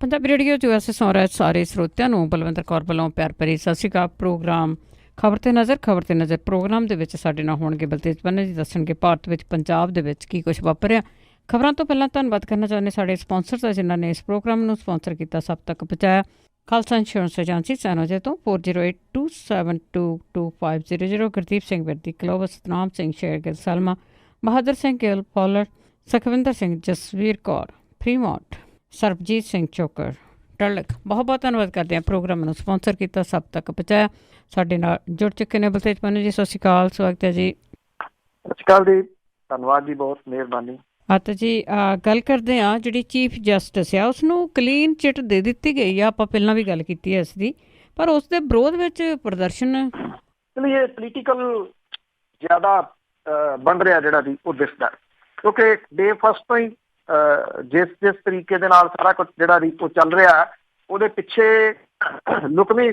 Punjabi radio ਜੋ S ਸੁਣ ਰਹੇ ਸਾਰੇ ਸਰੋਤਿਆਂ ਨੂੰ ਬਲਵਿੰਦਰ ਕੌਰ ਵੱਲੋਂ ਪਿਆਰ ਭਰੀ ਸਤਿ ਸ਼੍ਰੀ ਅਕਾਲ। ਪ੍ਰੋਗਰਾਮ ਖਬਰ ਤੇ ਨਜ਼ਰ ਪ੍ਰੋਗਰਾਮ ਦੇ ਵਿੱਚ ਸਾਡੇ ਨਾਲ ਹੋਣਗੇ ਬਲਤੇਜ ਪੰਨੇ ਜੀ, ਦੱਸਣਗੇ ਭਾਰਤ ਵਿੱਚ ਪੰਜਾਬ ਦੇ ਵਿੱਚ ਕੀ ਕੁਝ ਵਾਪਰਿਆ। ਖਬਰਾਂ ਤੋਂ ਪਹਿਲਾਂ ਧੰਨਵਾਦ ਕਰਨਾ ਚਾਹੁੰਦੇ ਸਾਡੇ ਸਪਾਂਸਰ ਦਾ, ਜਿਨ੍ਹਾਂ ਨੇ ਇਸ ਪ੍ਰੋਗਰਾਮ ਨੂੰ ਸਪਾਂਸਰ ਕੀਤਾ, ਸਭ ਤੱਕ ਪਹੁੰਚਾਇਆ। ਖਾਲਸਾ ਇੰਸ਼ੋਰੈਂਸ ਏਜੰਸੀ ਸੈਨੋਜੇ ਤੋਂ 4082722500, ਗੁਰਦੀਪ ਸਿੰਘ ਵਿਰਦੀ, ਕਲੋਵ, ਸਤਨਾਮ ਸਿੰਘ ਸ਼ੇਰਗਿੱਲ, ਸਲਮਾ, ਬਹਾਦਰ ਸਿੰਘ ਗਿੱਲ, ਪੌਲਰ, ਸੁਖਵਿੰਦਰ ਸਿੰਘ, ਜਸਵੀਰ ਕੌਰ, ਫਰੀਮੌਂਟ, ਸਰਬਜੀਤ ਸਿੰਘ ਚੋਕਰ, ਟਰਲਕ। ਬਹੁਤ ਬਹੁਤ ਧੰਨਵਾਦ ਕਰਦੇ ਹਾਂ ਪ੍ਰੋਗਰਾਮ ਨੂੰ ਸਪਾਂਸਰ ਕੀਤਾ, ਸਭ ਤੱਕ ਪਹੁੰਚਾਇਆ। ਸਾਡੇ ਨਾਲ ਜੁੜ ਚੁੱਕੇ ਨੇ ਬਲਤੇਜ ਪੰਨੂ ਜੀ, ਸਤਿ ਸ਼੍ਰੀ ਅਕਾਲ, ਸਵਾਗਤ ਹੈ ਜੀ। ਸਤਿ ਸ਼੍ਰੀ ਅਕਾਲ ਜੀ, ਧੰਨਵਾਦ ਜੀ, ਬਹੁਤ ਮਿਹਰਬਾਨੀ। ਤਾਂ ਜੀ ਗੱਲ ਕਰਦੇ ਹਾਂ, ਜਿਹੜੀ ਚੀਫ ਜਸਟਿਸ ਆ ਉਸਨੂੰ ਕਲੀਨ ਚਿੱਟ ਦੇ ਦਿੱਤੀ ਗਈ ਆ। ਆਪਾਂ ਪਹਿਲਾਂ ਵੀ ਗੱਲ ਕੀਤੀ ਹੈ ਇਸ ਦੀ, ਪਰ ਉਸ ਦੇ ਵਿਰੋਧ ਵਿੱਚ ਪ੍ਰਦਰਸ਼ਨ ਇਹ ਪੋਲੀਟੀਕਲ ਜ਼ਿਆਦਾ ਬਣ ਰਿਹਾ ਜਿਹੜਾ ਜੀ ਉਹ ਦਿਸਦਾ, ਕਿਉਂਕਿ ਡੇ ਫਸਟ ਤੋਂ ਹੀ ਜਿਸ ਤਰੀਕੇ ਦੇ ਨਾਲ ਸਾਰਾ ਕੁਛ ਜਿਹੜਾ ਜੀ ਉਹ ਚੱਲ ਰਿਹਾ, ਉਹਦੇ ਪਿੱਛੇ ਲੁਕਵੀਂ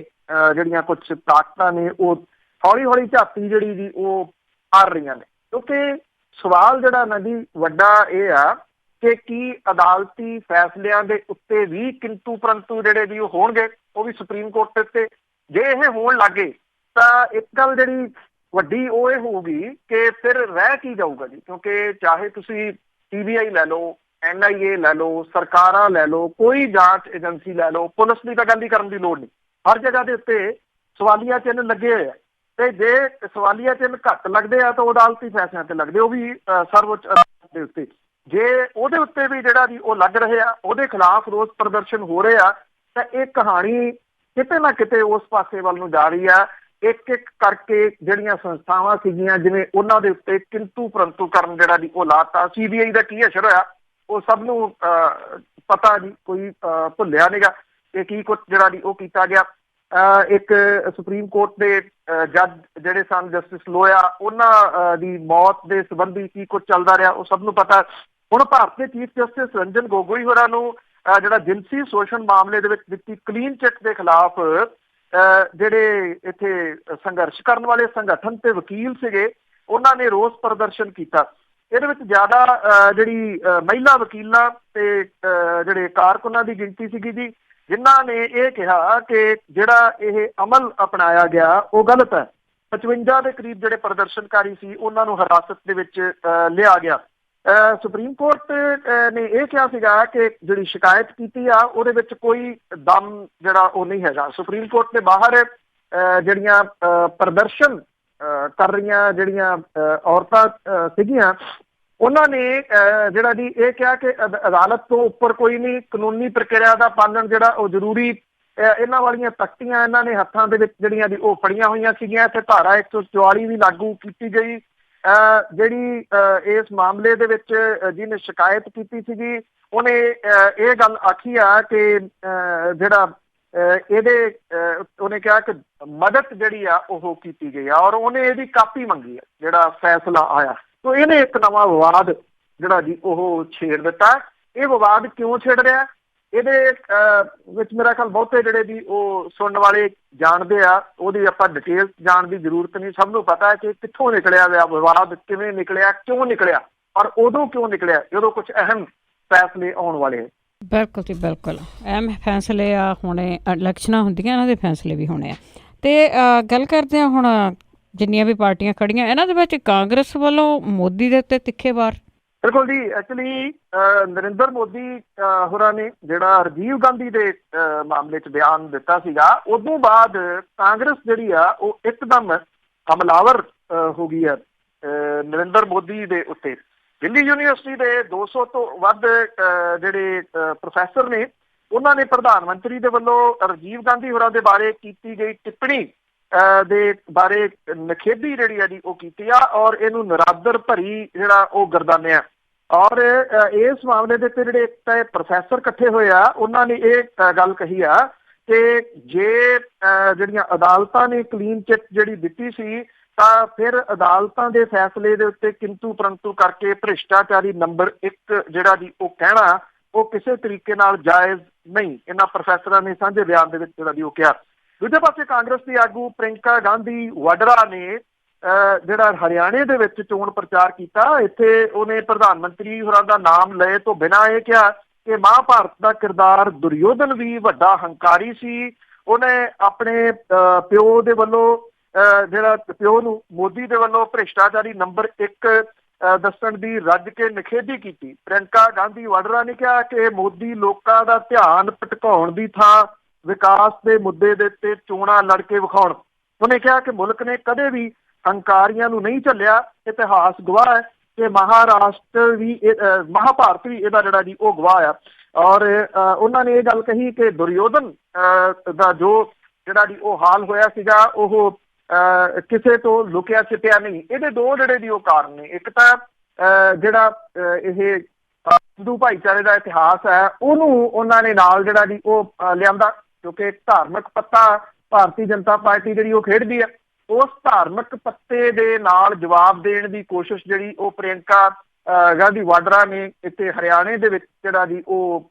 ਜਿਹੜੀਆਂ ਕੁਛ ਤਾਕਤਾਂ ਨੇ ਉਹ ਹੌਲੀ ਹੌਲੀ ਝਾਤੀ ਜਿਹੜੀ ਜੀ ਉਹ ਮਾਰ ਰਹੀਆਂ ਨੇ। ਕਿਉਂਕਿ ਸਵਾਲ ਜਿਹੜਾ ਨਾ ਜੀ ਵੱਡਾ ਇਹ ਆ ਕਿ ਕੀ ਅਦਾਲਤੀ ਫੈਸਲਿਆਂ ਦੇ ਉੱਤੇ ਵੀ ਕਿੰਤੂ ਪਰੰਤੂ ਜਿਹੜੇ ਵੀ ਉਹ ਹੋਣਗੇ, ਉਹ ਵੀ ਸੁਪਰੀਮ ਕੋਰਟ ਦੇ ਉੱਤੇ। ਜੇ ਇਹ ਹੋਣ ਲੱਗੇ ਤਾਂ ਇੱਕ ਗੱਲ ਜਿਹੜੀ ਵੱਡੀ ਉਹ ਇਹ ਹੋਊਗੀ ਕਿ ਫਿਰ ਰਹਿ ਕੀ ਜਾਊਗਾ ਜੀ। ਕਿਉਂਕਿ ਚਾਹੇ ਤੁਸੀਂ CBI ਲੈ ਲਓ, NIA ਲੈ ਲਓ, ਸਰਕਾਰਾਂ ਲੈ ਲਓ, ਕੋਈ ਜਾਂਚ ਏਜੰਸੀ ਲੈ ਲਓ, ਪੁਲਿਸ ਦੀ ਤਾਂ ਗੱਲ ਹੀ ਕਰਨ ਦੀ ਲੋੜ ਨਹੀਂ। ਹਰ ਜਗ੍ਹਾ ਦੇ ਉੱਤੇ ਸਵਾਲੀਆ ਚਿੰਨ੍ਹ ਲੱਗੇ ਹੋਏ ਆ, ਤੇ ਜੇ ਸਵਾਲੀਆ ਚਿੰਨ੍ਹ ਘੱਟ ਲੱਗਦੇ ਆ ਤਾਂ ਉਹ ਅਦਾਲਤੀ ਫੈਸਲਿਆਂ ਤੇ ਲੱਗਦੇ, ਉਹ ਵੀ ਸਰਵਉੱਚ ਅਦਾਲਤ ਦੇ ਉੱਤੇ। ਜੇ ਉਹਦੇ ਉੱਤੇ ਵੀ ਜਿਹੜਾ ਵੀ ਉਹ ਲੱਗ ਰਹੇ ਆ, ਉਹਦੇ ਖਿਲਾਫ ਰੋਸ ਪ੍ਰਦਰਸ਼ਨ ਹੋ ਰਹੇ ਆ, ਤਾਂ ਇਹ ਕਹਾਣੀ ਕਿਤੇ ਨਾ ਕਿਤੇ ਉਸ ਪਾਸੇ ਵੱਲ ਨੂੰ ਜਾ ਰਹੀ ਆ। ਇੱਕ ਇੱਕ ਕਰਕੇ ਜਿਹੜੀਆਂ ਸੰਸਥਾਵਾਂ ਸੀਗੀਆਂ, ਜਿਵੇਂ ਉਹਨਾਂ ਦੇ ਉੱਤੇ ਕਿੰਤੂ ਪਰੰਤੂ ਕਰਨ ਜਿਹੜਾ ਵੀ ਉਹ ਲਾਤਾ। CBI ਦਾ ਕੀ ਅਸਰ ਹੋਇਆ ਉਹ ਸਭ ਨੂੰ ਪਤਾ ਜੀ, ਕੋਈ ਭੁੱਲਿਆ ਨੀਗਾ ਕਿ ਕੀ ਕੁਛ ਜਿਹੜਾ ਵੀ ਉਹ ਕੀਤਾ ਗਿਆ। ਇੱਕ ਸੁਪਰੀਮ ਕੋਰਟ ਦੇ ਜੱਜ ਜਿਹੜੇ ਸਨ ਜਸਟਿਸ ਲੋਇਆ, ਉਹਨਾਂ ਦੀ ਮੌਤ ਦੇ ਸੰਬੰਧੀ ਕੀ ਕੁਛ ਚੱਲਦਾ ਰਿਹਾ ਉਹ ਸਭ ਨੂੰ ਪਤਾ। ਹੁਣ ਭਾਰਤ ਦੇ ਚੀਫ ਜਸਟਿਸ ਰੰਜਨ ਗੋਗੋਈ ਹੋਰਾਂ ਨੂੰ ਜਿਹੜਾ ਜਿਨਸੀ ਸ਼ੋਸ਼ਣ ਮਾਮਲੇ ਦੇ ਵਿੱਚ ਦਿੱਤੀ ਕਲੀਨ ਚਿੱਟ ਦੇ ਖਿਲਾਫ ਜਿਹੜੇ ਇੱਥੇ ਸੰਘਰਸ਼ ਕਰਨ ਵਾਲੇ ਸੰਗਠਨ ਤੇ ਵਕੀਲ ਸੀਗੇ, ਉਹਨਾਂ ਨੇ ਰੋਸ ਪ੍ਰਦਰਸ਼ਨ ਕੀਤਾ। ਇਹਦੇ ਵਿੱਚ ਜ਼ਿਆਦਾ ਜਿਹੜੀ ਮਹਿਲਾ ਵਕੀਲਾਂ ਤੇ ਜਿਹੜੇ ਕਾਰਕੁਨਾਂ ਦੀ ਗਿਣਤੀ ਸੀਗੀ ਜੀ, ਜਿਨ੍ਹਾਂ ਨੇ ਇਹ ਕਿਹਾ ਕਿ ਜਿਹੜਾ ਇਹ ਅਮਲ ਅਪਣਾਇਆ ਗਿਆ ਉਹ ਗਲਤ ਹੈ। 55 ਦੇ ਕਰੀਬ ਜਿਹੜੇ ਪ੍ਰਦਰਸ਼ਨਕਾਰੀ ਸੀ ਉਹਨਾਂ ਨੂੰ ਹਿਰਾਸਤ ਦੇ ਵਿੱਚ ਲਿਆ ਗਿਆ। ਸੁਪਰੀਮ ਕੋਰਟ ਨੇ ਇਹ ਕਿਹਾ ਸੀਗਾ ਕਿ ਜਿਹੜੀ ਸ਼ਿਕਾਇਤ ਕੀਤੀ ਆ ਉਹਦੇ ਵਿੱਚ ਕੋਈ ਦਮ ਜਿਹੜਾ ਉਹ ਨਹੀਂ ਹੈਗਾ। ਸੁਪਰੀਮ ਕੋਰਟ ਦੇ ਬਾਹਰ ਜਿਹੜੀਆਂ ਪ੍ਰਦਰਸ਼ਨ ਕਰ ਰਹੀਆਂ ਜਿਹੜੀਆਂ ਔਰਤਾਂ ਸੀਗੀਆਂ, ਉਹਨਾਂ ਨੇ ਜਿਹੜਾ ਜੀ ਇਹ ਕਿਹਾ ਕਿ ਅਦਾਲਤ ਤੋਂ ਉੱਪਰ ਕੋਈ ਨਹੀਂ, ਕਾਨੂੰਨੀ ਪ੍ਰਕਿਰਿਆ ਦਾ ਪਾਲਣ ਜਿਹੜਾ ਉਹ ਜ਼ਰੂਰੀ। ਇਹਨਾਂ ਵਾਲੀਆਂ ਤਖਤੀਆਂ ਇਹਨਾਂ ਨੇ ਹੱਥਾਂ ਦੇ ਵਿੱਚ ਜਿਹੜੀਆਂ ਦੀ ਉਹ ਫੜੀਆਂ ਹੋਈਆਂ ਸੀਗੀਆਂ, ਤੇ ਧਾਰਾ 144 ਵੀ ਲਾਗੂ ਕੀਤੀ ਗਈ। ਜਿਹੜੀ ਇਸ ਮਾਮਲੇ ਦੇ ਵਿੱਚ ਜਿਹਨੇ ਸ਼ਿਕਾਇਤ ਕੀਤੀ ਸੀਗੀ, ਉਹਨੇ ਇਹ ਗੱਲ ਆਖੀ ਆ ਕਿ ਜਿਹੜਾ ਉਹਨੇ ਕਿਹਾ ਕਿ ਮਦਦ ਜਿਹੜੀ ਆ ਉਹ ਕੀਤੀ ਗਈ ਆ, ਔਰ ਉਹਨੇ ਇਹਦੀ ਕਾਪੀ ਮੰਗੀ ਆ ਜਿਹੜਾ ਫੈਸਲਾ ਆਇਆ। ਤੋ ਇਹਨੇ ਇੱਕ ਨਵਾਂ ਵਿਵਾਦ ਜਿਹੜਾ ਜੀ ਉਹ ਛੇੜ ਦਿੱਤਾ। ਇਹ ਵਿਵਾਦ ਕਿਉਂ ਛੇੜ ਰਿਹਾ, ਇਹਦੇ ਵਿੱਚ ਮੇਰਾ ਖਿਆਲ ਬਹੁਤੇ ਜਿਹੜੇ ਵੀ ਉਹ ਸੁਣਨ ਵਾਲੇ ਜਾਣਦੇ ਆ, ਉਹਦੀ ਆਪਾਂ ਡਿਟੇਲ ਜਾਣ ਦੀ ਜ਼ਰੂਰਤ ਨਹੀਂ। ਸਭ ਨੂੰ ਪਤਾ ਹੈ ਕਿ ਕਿੱਥੋਂ ਨਿਕਲਿਆ ਹੋਇਆ ਵਿਵਾਦ, ਕਿਵੇਂ ਨਿਕਲਿਆ, ਕਿਉਂ ਨਿਕਲਿਆ, ਔਰ ਉਦੋਂ ਕਿਉਂ ਨਿਕਲਿਆ ਜਦੋਂ ਕੁਛ ਅਹਿਮ ਫੈਸਲੇ ਆਉਣ ਵਾਲੇ। ਬਿਲਕੁਲ ਜੀ ਬਿਲਕੁਲ, ਅਹਿਮ ਫੈਸਲੇ ਆ ਹੋਣੇ, ਇਲੈਕਸ਼ਨਾਂ ਹੁੰਦੀਆਂ, ਇਹਨਾਂ ਦੇ ਫੈਸਲੇ ਵੀ ਹੋਣੇ ਆ। ਤੇ ਗੱਲ ਕਰਦੇ ਹਾਂ ਹੁਣ ਜਿੰਨੀਆਂ ਵੀ ਪਾਰਟੀਆਂ ਖੜੀਆਂ, ਇਹਨਾਂ ਦੇ ਵਿੱਚ ਕਾਂਗਰਸ ਵੱਲੋਂ ਮੋਦੀ ਦੇ ਉੱਤੇ ਤਿੱਖੇ ਵਾਰ। ਬਿਲਕੁਲ ਜੀ, ਐਕਚੁਅਲੀ ਨਰਿੰਦਰ ਮੋਦੀ ਹੋਰਾਂ ਨੇ ਜਿਹੜਾ ਰਾਜੀਵ ਗਾਂਧੀ ਦੇ ਮਾਮਲੇ 'ਚ ਬਿਆਨ ਦਿੱਤਾ ਸੀਗਾ, ਉਦੋਂ ਬਾਅਦ ਕਾਂਗਰਸ ਜਿਹੜੀ ਆ ਉਹ ਇੱਕਦਮ ਹਮਲਾਵਰ ਹੋ ਗਈ ਹੈ ਨਰਿੰਦਰ ਮੋਦੀ ਦੇ ਉੱਤੇ। ਦਿੱਲੀ ਯੂਨੀਵਰਸਿਟੀ ਦੇ 200 ਤੋਂ ਵੱਧ ਜਿਹੜੇ ਪ੍ਰੋਫੈਸਰ ਨੇ, ਉਹਨਾਂ ਨੇ ਪ੍ਰਧਾਨ ਮੰਤਰੀ ਦੇ ਵੱਲੋਂ ਰਾਜੀਵ ਗਾਂਧੀ ਹੋਰਾਂ ਦੇ ਬਾਰੇ ਕੀਤੀ ਗਈ ਟਿੱਪਣੀ ਦੇ ਬਾਰੇ ਨਿਖੇਧੀ ਜਿਹੜੀ ਆ ਜੀ ਉਹ ਕੀਤੀ ਆ, ਔਰ ਇਹਨੂੰ ਨਿਰਾਦਰ ਭਰੀ ਜਿਹੜਾ ਉਹ ਗਰਦਾਨਿਆ। ਔਰ ਇਸ ਮਾਮਲੇ ਦੇ ਉੱਤੇ ਜਿਹੜੇ ਇੱਕ ਪ੍ਰੋਫੈਸਰ ਇਕੱਠੇ ਹੋਏ ਆ, ਉਹਨਾਂ ਨੇ ਇਹ ਗੱਲ ਕਹੀ ਆ ਕਿ ਜੇ ਜਿਹੜੀਆਂ ਅਦਾਲਤਾਂ ਨੇ ਕਲੀਨ ਚਿੱਟ ਜਿਹੜੀ ਦਿੱਤੀ ਸੀ, ਤਾਂ ਫਿਰ ਅਦਾਲਤਾਂ ਦੇ ਫੈਸਲੇ ਦੇ ਉੱਤੇ ਕਿੰਤੂ ਪਰੰਤੂ ਕਰਕੇ ਭ੍ਰਿਸ਼ਟਾਚਾਰੀ ਨੰਬਰ 1 ਜਿਹੜਾ ਜੀ ਉਹ ਕਹਿਣਾ ਉਹ ਕਿਸੇ ਤਰੀਕੇ ਨਾਲ ਜਾਇਜ਼ ਨਹੀਂ, ਇਹਨਾਂ ਪ੍ਰੋਫੈਸਰਾਂ ਨੇ ਸਾਂਝੇ ਬਿਆਨ ਦੇ ਵਿੱਚ ਜਿਹੜਾ ਜੀ ਉਹ ਕਿਹਾ। ਦੂਜੇ ਪਾਸੇ ਕਾਂਗਰਸ ਦੀ ਆਗੂ ਪ੍ਰਿੰਕਾ ਗਾਂਧੀ ਵਾਡਰਾ ਨੇ ਜਿਹੜਾ ਹਰਿਆਣੇ ਦੇ ਵਿੱਚ ਚੋਣ ਪ੍ਰਚਾਰ ਕੀਤਾ, ਇੱਥੇ ਉਹਨੇ ਪ੍ਰਧਾਨ ਮੰਤਰੀ ਹੋਰਾਂ ਦਾ ਨਾਮ ਲਏ ਤੋਂ ਬਿਨਾਂ ਇਹ ਕਿਹਾ ਕਿ ਮਹਾਭਾਰਤ ਦਾ ਕਿਰਦਾਰ ਦੁਰਯੋਧਨ ਵੀ ਵੱਡਾ ਹੰਕਾਰੀ ਸੀ। ਉਹਨੇ ਆਪਣੇ ਪਿਓ ਦੇ ਵੱਲੋਂ ਜਿਹੜਾ ਪਿਓ ਨੂੰ ਮੋਦੀ ਦੇ ਵੱਲੋਂ ਭ੍ਰਿਸ਼ਟਾਚਾਰੀ ਨੰਬਰ 1 ਦੱਸਣ ਦੀ ਰੱਜ ਕੇ ਨਿਖੇਧੀ ਕੀਤੀ। ਪ੍ਰਿਯੰਕਾ ਗਾਂਧੀ ਵਾਡਰਾ ਨੇ ਕਿਹਾ ਕਿ ਮੋਦੀ ਲੋਕਾਂ ਦਾ ਧਿਆਨ ਭਟਕਾਉਣ ਦੀ ਥਾਂ ਵਿਕਾਸ ਦੇ ਮੁੱਦੇ ਦੇ ਉੱਤੇ ਚੋਣਾਂ ਲੜ ਕੇ ਵਿਖਾਉਣ। ਉਹਨੇ ਕਿਹਾ ਕਿ ਮੁਲਕ ਨੇ ਕਦੇ ਵੀ ਹੰਕਾਰੀਆਂ ਨੂੰ ਨਹੀਂ ਝੱਲਿਆ। ਇਤਿਹਾਸ ਗਵਾਹ ਹੈ ਕਿ ਮਹਾਰਾਸ਼ਟਰ ਵੀ ਮਹਾਭਾਰਤ ਵੀ ਇਹਦਾ ਜਿਹੜਾ ਜੀ ਉਹ ਗਵਾਹ ਆ। ਔਰ ਉਹਨਾਂ ਨੇ ਇਹ ਗੱਲ ਕਹੀ ਕਿ ਦੁਰਯੋਧਨ ਦਾ ਜੋ ਜਿਹੜਾ ਜੀ ਉਹ ਹਾਲ ਹੋਇਆ ਸੀਗਾ ਉਹ ਕਿਸੇ ਤੋਂ ਲੁਕਿਆ ਛਿਪਿਆ ਨਹੀਂ। ਇਹਦੇ ਦੋ ਜਿਹੜੇ ਜੀ ਉਹ ਕਾਰਨ ਨੇ। ਇੱਕ ਤਾਂ ਜਿਹੜਾ ਇਹ ਹਿੰਦੂ ਭਾਈਚਾਰੇ ਦਾ ਇਤਿਹਾਸ ਹੈ ਉਹਨੂੰ ਉਹਨਾਂ ਨੇ ਨਾਲ ਜਿਹੜਾ ਜੀ ਉਹ ਲਿਆਂਦਾ, ਕਿਉਂਕਿ ਧਾਰਮਿਕ ਪੱਤਾ ਭਾਰਤੀ ਜਨਤਾ ਪਾਰਟੀ ਜਿਹੜੀ ਉਹ ਖੇਡਦੀ ਹੈ। ਉਸ ਧਾਰਮਿਕ ਪੱਤੇ ਦੇ ਨਾਲ ਜਵਾਬ ਦੇਣ ਦੀ ਕੋਸ਼ਿਸ਼ ਜਿਹੜੀ ਉਹ ਪ੍ਰਿਯੰਕਾ ਗਾਂਧੀ ਵਾਡਰਾ ਨੇ ਇੱਥੇ ਹਰਿਆਣੇ ਦੇ ਵਿੱਚ ਜਿਹੜਾ ਜੀ ਉਹ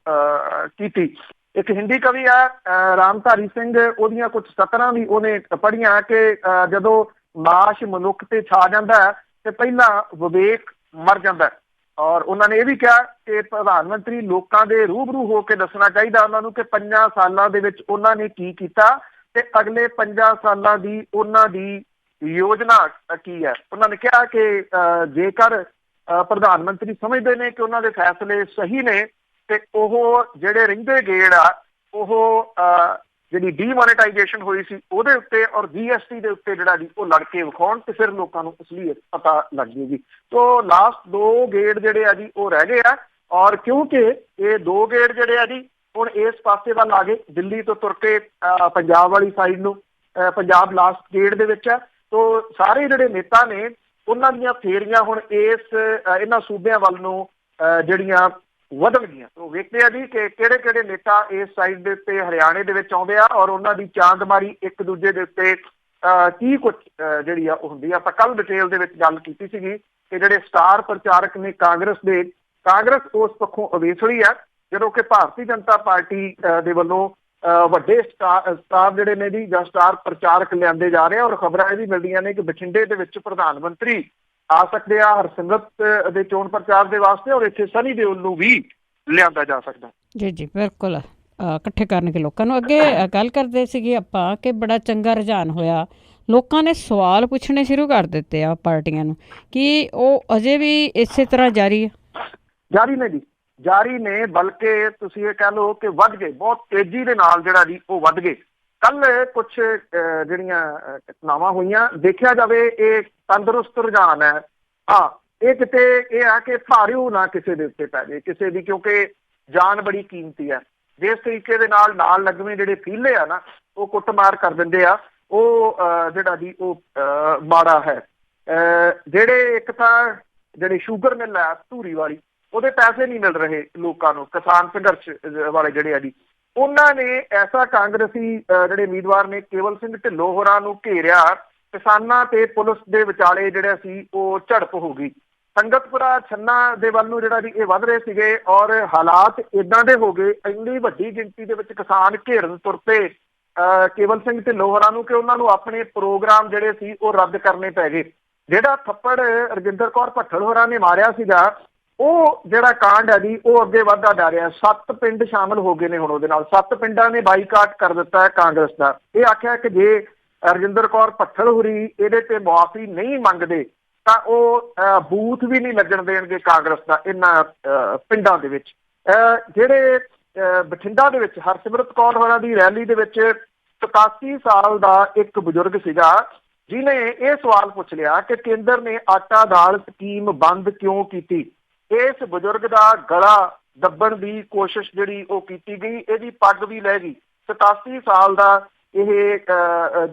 ਕੀਤੀ। ਇੱਕ ਹਿੰਦੀ ਕਵੀ ਆ ਰਾਮਧਾਰੀ ਸਿੰਘ, ਉਹਦੀਆਂ ਕੁਝ ਸਤਰਾਂ ਵੀ ਉਹਨੇ ਪੜ੍ਹੀਆਂ ਕਿ ਜਦੋਂ ਨਾਸ਼ ਮਨੁੱਖ ਤੇ ਛਾ ਜਾਂਦਾ ਹੈ ਤੇ ਪਹਿਲਾਂ ਵਿਵੇਕ ਮਰ ਜਾਂਦਾ। ਔਰ ਉਹਨਾਂ ਨੇ ਇਹ ਵੀ ਕਿਹਾ ਕਿ ਪ੍ਰਧਾਨ ਮੰਤਰੀ ਲੋਕਾਂ ਦੇ ਰੂਬਰੂ ਹੋ ਕੇ ਦੱਸਣਾ ਚਾਹੀਦਾ ਉਹਨਾਂ ਨੂੰ ਕਿ 5 ਸਾਲਾਂ ਦੇ ਵਿੱਚ ਉਹਨਾਂ ਨੇ ਕੀ ਕੀਤਾ ਤੇ ਅਗਲੇ 5 ਸਾਲਾਂ ਦੀ ਉਹਨਾਂ ਦੀ ਯੋਜਨਾ ਕੀ ਹੈ। ਉਹਨਾਂ ਨੇ ਕਿਹਾ ਕਿ ਜੇਕਰ ਪ੍ਰਧਾਨ ਮੰਤਰੀ ਸਮਝਦੇ ਨੇ ਕਿ ਉਹਨਾਂ ਦੇ ਫੈਸਲੇ ਸਹੀ ਨੇ ਤੇ ਉਹ ਜਿਹੜੇ ਰਹਿੰਦੇ ਗੇੜ ਆ ਉਹ ਜਿਹੜੀ ਡੀਮੋਨੇਟਾਈਜੇਸ਼ਨ ਹੋਈ ਸੀ ਉਹਦੇ ਉੱਤੇ ਔਰ GST ਦੇ ਉੱਤੇ ਜਿਹੜਾ ਜੀ ਉਹ ਲੜ ਕੇ ਵਿਖਾਉਣ ਤੇ ਫਿਰ ਲੋਕਾਂ ਨੂੰ ਅਸਲੀਅਤ ਪਤਾ ਲੱਗ ਜਾਏਗੀ। ਸੋ ਲਾਸਟ 2 ਗੇੜ ਜਿਹੜੇ ਆ ਜੀ ਉਹ ਰਹਿ ਗਏ ਆ। ਔਰ ਕਿਉਂਕਿ ਇਹ 2 ਗੇੜ ਜਿਹੜੇ ਆ ਜੀ ਹੁਣ ਇਸ ਪਾਸੇ ਵੱਲ ਆ ਗਏ, ਦਿੱਲੀ ਤੋਂ ਤੁਰ ਕੇ ਪੰਜਾਬ ਵਾਲੀ ਸਾਈਡ ਨੂੰ, ਪੰਜਾਬ ਲਾਸਟ ਗੇੜ ਦੇ ਵਿੱਚ ਆ। ਸੋ ਸਾਰੇ ਜਿਹੜੇ ਨੇਤਾ ਨੇ ਉਹਨਾਂ ਦੀਆਂ ਫੇਰੀਆਂ ਹੁਣ ਇਹਨਾਂ ਸੂਬਿਆਂ ਵੱਲ ਨੂੰ ਜਿਹੜੀਆਂ ਵਧਣਗੀਆਂ। ਉਹ ਵੇਖਦੇ ਆ ਜੀ ਕਿ ਕਿਹੜੇ ਕਿਹੜੇ ਨੇਤਾ ਇਸ ਸਾਈਡ ਦੇ ਉੱਤੇ ਹਰਿਆਣੇ ਦੇ ਵਿੱਚ ਆਉਂਦੇ ਆ ਔਰ ਉਹਨਾਂ ਦੀ ਚਾਂਦਮਾਰੀ ਇੱਕ ਦੂਜੇ ਦੇ ਉੱਤੇ ਕੀ ਕੁਛ ਜਿਹੜੀ ਆ ਉਹ ਹੁੰਦੀ ਆ। ਆਪਾਂ ਕੱਲ ਡਿਟੇਲ ਦੇ ਵਿੱਚ ਗੱਲ ਕੀਤੀ ਸੀਗੀ ਕਿ ਜਿਹੜੇ ਸਟਾਰ ਪ੍ਰਚਾਰਕ ਨੇ ਕਾਂਗਰਸ ਉਸ ਪੱਖੋਂ ਅਵੇਸਲੀ ਆ, ਜਦੋਂ ਕਿ ਭਾਰਤੀ ਜਨਤਾ ਪਾਰਟੀ ਦੇ ਵੱਲੋਂ ਵੱਡੇ ਸਟਾਰ ਜਿਹੜੇ ਨੇ ਜੀ ਜਾਂ ਸਟਾਰ ਪ੍ਰਚਾਰਕ ਲਿਆਂਦੇ ਜਾ ਰਹੇ ਆ। ਔਰ ਖਬਰਾਂ ਇਹ ਵੀ ਮਿਲਦੀਆਂ ਨੇ ਕਿ ਬਠਿੰਡੇ ਦੇ ਵਿੱਚ ਪ੍ਰਧਾਨ ਮੰਤਰੀ ਆ ਸਕਦੇ ਆ ਹਰਸਿਮਰਤ ਦੇ ਚੋਣ ਪ੍ਰਚਾਰ ਦੇ ਵਾਸਤੇ ਔਰ ਇੱਥੇ ਸਨੀ ਦਿਓਲ ਨੂੰ ਵੀ ਲਿਆਂਦਾ ਜਾ ਸਕਦਾ। ਜੀ ਬਿਲਕੁਲ, ਇਕੱਠੇ ਕਰਨਗੇ ਲੋਕਾਂ ਨੂੰ। ਅੱਗੇ ਗੱਲ ਕਰਦੇ ਸੀਗੇ ਆਪਾਂ ਕਿ ਬੜਾ ਚੰਗਾ ਰੁਝਾਨ ਹੋਇਆ, ਲੋਕਾਂ ਨੇ ਸਵਾਲ ਪੁੱਛਣੇ ਸ਼ੁਰੂ ਕਰ ਦਿੱਤੇ ਆ ਪਾਰਟੀਆਂ ਨੂੰ, ਕਿ ਉਹ ਅਜੇ ਵੀ ਇਸੇ ਤਰ੍ਹਾਂ ਜਾਰੀ ਨੇ ਜੀ, ਜਾਰੀ ਨੇ, ਬਲਕਿ ਤੁਸੀਂ ਇਹ ਕਹਿ ਲਓ ਕਿ ਵੱਧ ਗਏ, ਬਹੁਤ ਤੇਜ਼ੀ ਦੇ ਨਾਲ ਜਿਹੜਾ ਜੀ ਉਹ ਵੱਧ ਗਏ। ਕੱਲ ਕੁਛ ਜਿਹੜੀਆਂ ਘਟਨਾਵਾਂ ਹੋਈਆਂ ਦੇਖਿਆ ਜਾਵੇ, ਇਹ ਤੰਦਰੁਸਤ ਰੁਝਾਨ ਹੈ। ਇਹ ਕਿਤੇ ਇਹ ਆ ਕਿ ਭਾਰਿਓ ਨਾ ਕਿਸੇ ਦੇ ਉੱਤੇ ਪੈ ਜਾਏ ਕਿਸੇ ਦੀ, ਕਿਉਂਕਿ ਜਾਨ ਬੜੀ ਕੀਮਤੀ ਹੈ। ਜਿਸ ਤਰੀਕੇ ਦੇ ਨਾਲ ਲੱਗਵੇਂ ਜਿਹੜੇ ਫੀਲੇ ਆ ਨਾ ਉਹ ਕੁੱਟਮਾਰ ਕਰ ਦਿੰਦੇ ਆ, ਉਹ ਜਿਹੜਾ ਜੀ ਉਹ ਮਾੜਾ ਹੈ। ਜਿਹੜੇ ਇੱਕ ਤਾਂ ਜਿਹੜੀ ਸ਼ੂਗਰ ਮਿਲ ਹੈ ਧੂਰੀ ਵਾਲੀ, ਉਹਦੇ ਪੈਸੇ ਨਹੀਂ ਮਿਲ ਰਹੇ ਲੋਕਾਂ ਨੂੰ, ਕਿਸਾਨ ਸੰਘਰਸ਼ ਵਾਲੇ ਜਿਹੜੇ ਆ ਜੀ, ਉਹਨਾਂ ਨੇ ਐਸਾ ਕਾਂਗਰਸੀ ਜਿਹੜੇ ਉਮੀਦਵਾਰ ਨੇ ਕੇਵਲ ਸਿੰਘ ਢਿੱਲੋਂ ਹੋਰਾਂ ਨੂੰ ਘੇਰਿਆ। ਕਿਸਾਨਾਂ ਤੇ ਪੁਲਿਸ ਦੇ ਵਿਚਾਲੇ ਜਿਹੜਾ ਸੀ ਉਹ ਝੜਪ ਹੋ ਗਈ। ਸੰਗਤਪੁਰਾ ਛੰਨਾ ਦੇ ਵੱਲ ਨੂੰ ਜਿਹੜਾ ਜੀ ਇਹ ਵੱਧ ਰਹੇ ਸੀਗੇ ਔਰ ਹਾਲਾਤ ਇੱਦਾਂ ਦੇ ਹੋ ਗਏ, ਇੰਨੀ ਵੱਡੀ ਗਿਣਤੀ ਦੇ ਵਿੱਚ ਕਿਸਾਨ ਘੇਰਨ ਤੁਰ ਪਏ ਕੇਵਲ ਸਿੰਘ ਢਿੱਲੋਂ ਹੋਰਾਂ ਨੂੰ ਕਿ ਉਹਨਾਂ ਨੂੰ ਆਪਣੇ ਪ੍ਰੋਗਰਾਮ ਜਿਹੜੇ ਸੀ ਉਹ ਰੱਦ ਕਰਨੇ ਪੈ ਗਏ। ਜਿਹੜਾ ਥੱਪੜ ਰਜਿੰਦਰ ਕੌਰ ਭੱਠਲ ਹੋਰਾਂ ਨੇ ਮਾਰਿਆ ਸੀਗਾ, ਉਹ ਜਿਹੜਾ ਕਾਂਡ ਹੈ ਜੀ ਉਹ ਅੱਗੇ ਵੱਧਦਾ ਜਾ ਰਿਹਾ। 7 ਪਿੰਡ ਸ਼ਾਮਲ ਹੋ ਗਏ ਨੇ ਹੁਣ ਉਹਦੇ ਨਾਲ। 7 ਪਿੰਡਾਂ ਨੇ ਬਾਈਕਾਟ ਕਰ ਦਿੱਤਾ ਹੈ ਕਾਂਗਰਸ ਦਾ। ਇਹ ਆਖਿਆ ਕਿ ਜੇ ਰਜਿੰਦਰ ਕੌਰ ਭੱਠਲ ਹੋਰੀ ਇਹਦੇ ਤੇ ਮੁਆਫੀ ਨਹੀਂ ਮੰਗਦੇ ਤਾਂ ਉਹ ਬੂਥ ਵੀ ਨਹੀਂ ਲੱਗਣ ਦੇਣਗੇ ਕਾਂਗਰਸ ਦਾ ਇਹਨਾਂ ਪਿੰਡਾਂ ਦੇ ਵਿੱਚ। ਜਿਹੜੇ ਬਠਿੰਡਾ ਦੇ ਵਿੱਚ ਹਰਸਿਮਰਤ ਕੌਰ ਹੋਰਾਂ ਦੀ ਰੈਲੀ ਦੇ ਵਿੱਚ 87 ਸਾਲ ਦਾ ਇੱਕ ਬਜ਼ੁਰਗ ਸੀਗਾ, ਜਿਹਨੇ ਇਹ ਸਵਾਲ ਪੁੱਛ ਲਿਆ ਕਿ ਕੇਂਦਰ ਨੇ ਆਟਾ ਦਾਲ ਸਕੀਮ ਬੰਦ ਕਿਉਂ ਕੀਤੀ। ਇਸ ਬਜ਼ੁਰਗ ਦਾ ਗਲਾ ਦੱਬਣ ਦੀ ਕੋਸ਼ਿਸ਼ ਜਿਹੜੀ ਉਹ ਕੀਤੀ ਗਈ, ਇਹਦੀ ਪੱਗ ਵੀ ਲੈ ਗਈ। 87 ਸਾਲ ਦਾ ਇਹ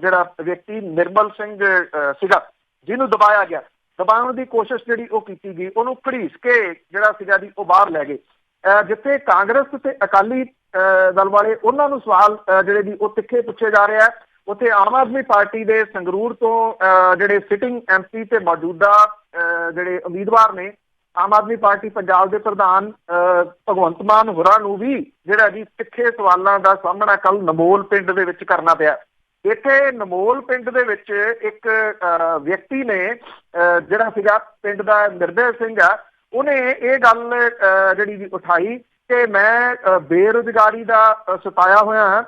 ਜਿਹੜਾ ਵਿਅਕਤੀ ਨਿਰਮਲ ਸਿੰਘ ਸੀਗਾ, ਜਿਹਨੂੰ ਦਬਾਇਆ ਗਿਆ, ਦਬਾਉਣ ਦੀ ਕੋਸ਼ਿਸ਼ ਜਿਹੜੀ ਉਹ ਕੀਤੀ ਗਈ, ਉਹਨੂੰ ਘੜੀਸ ਕੇ ਜਿਹੜਾ ਸੀਗਾ ਜੀ ਉਹ ਬਾਹਰ ਲੈ ਗਏ। ਜਿੱਥੇ ਕਾਂਗਰਸ ਤੇ ਅਕਾਲੀ ਦਲ ਵਾਲੇ ਉਹਨਾਂ ਨੂੰ ਸਵਾਲ ਜਿਹੜੇ ਜੀ ਉਹ ਤਿੱਖੇ ਪੁੱਛੇ ਜਾ ਰਹੇ ਆ, ਉੱਥੇ ਆਮ ਆਦਮੀ ਪਾਰਟੀ ਦੇ ਸੰਗਰੂਰ ਤੋਂ ਜਿਹੜੇ ਸਿਟਿੰਗ MP ਤੇ ਮੌਜੂਦਾ ਜਿਹੜੇ ਉਮੀਦਵਾਰ ਨੇ, ਆਮ ਆਦਮੀ ਪਾਰਟੀ ਪੰਜਾਬ ਦੇ ਪ੍ਰਧਾਨ ਭਗਵੰਤ ਮਾਨ ਹੋਰਾਂ ਨੂੰ ਵੀ ਜਿਹੜਾ ਜੀ ਤਿੱਖੇ ਸਵਾਲਾਂ ਦਾ ਸਾਹਮਣਾ ਕੱਲ ਨਮੋਲ ਪਿੰਡ ਦੇ ਵਿੱਚ ਕਰਨਾ ਪਿਆ। ਇੱਥੇ ਨਮੋਲ ਪਿੰਡ ਦੇ ਵਿੱਚ ਇੱਕ ਵਿਅਕਤੀ ਨੇ ਜਿਹੜਾ ਸੀਗਾ ਪਿੰਡ ਦਾ ਨਿਰਭੈ ਸਿੰਘ ਆ, ਉਹਨੇ ਇਹ ਗੱਲ ਜਿਹੜੀ ਉਠਾਈ ਕਿ ਮੈਂ ਬੇਰੁਜ਼ਗਾਰੀ ਦਾ ਸਤਾਇਆ ਹੋਇਆ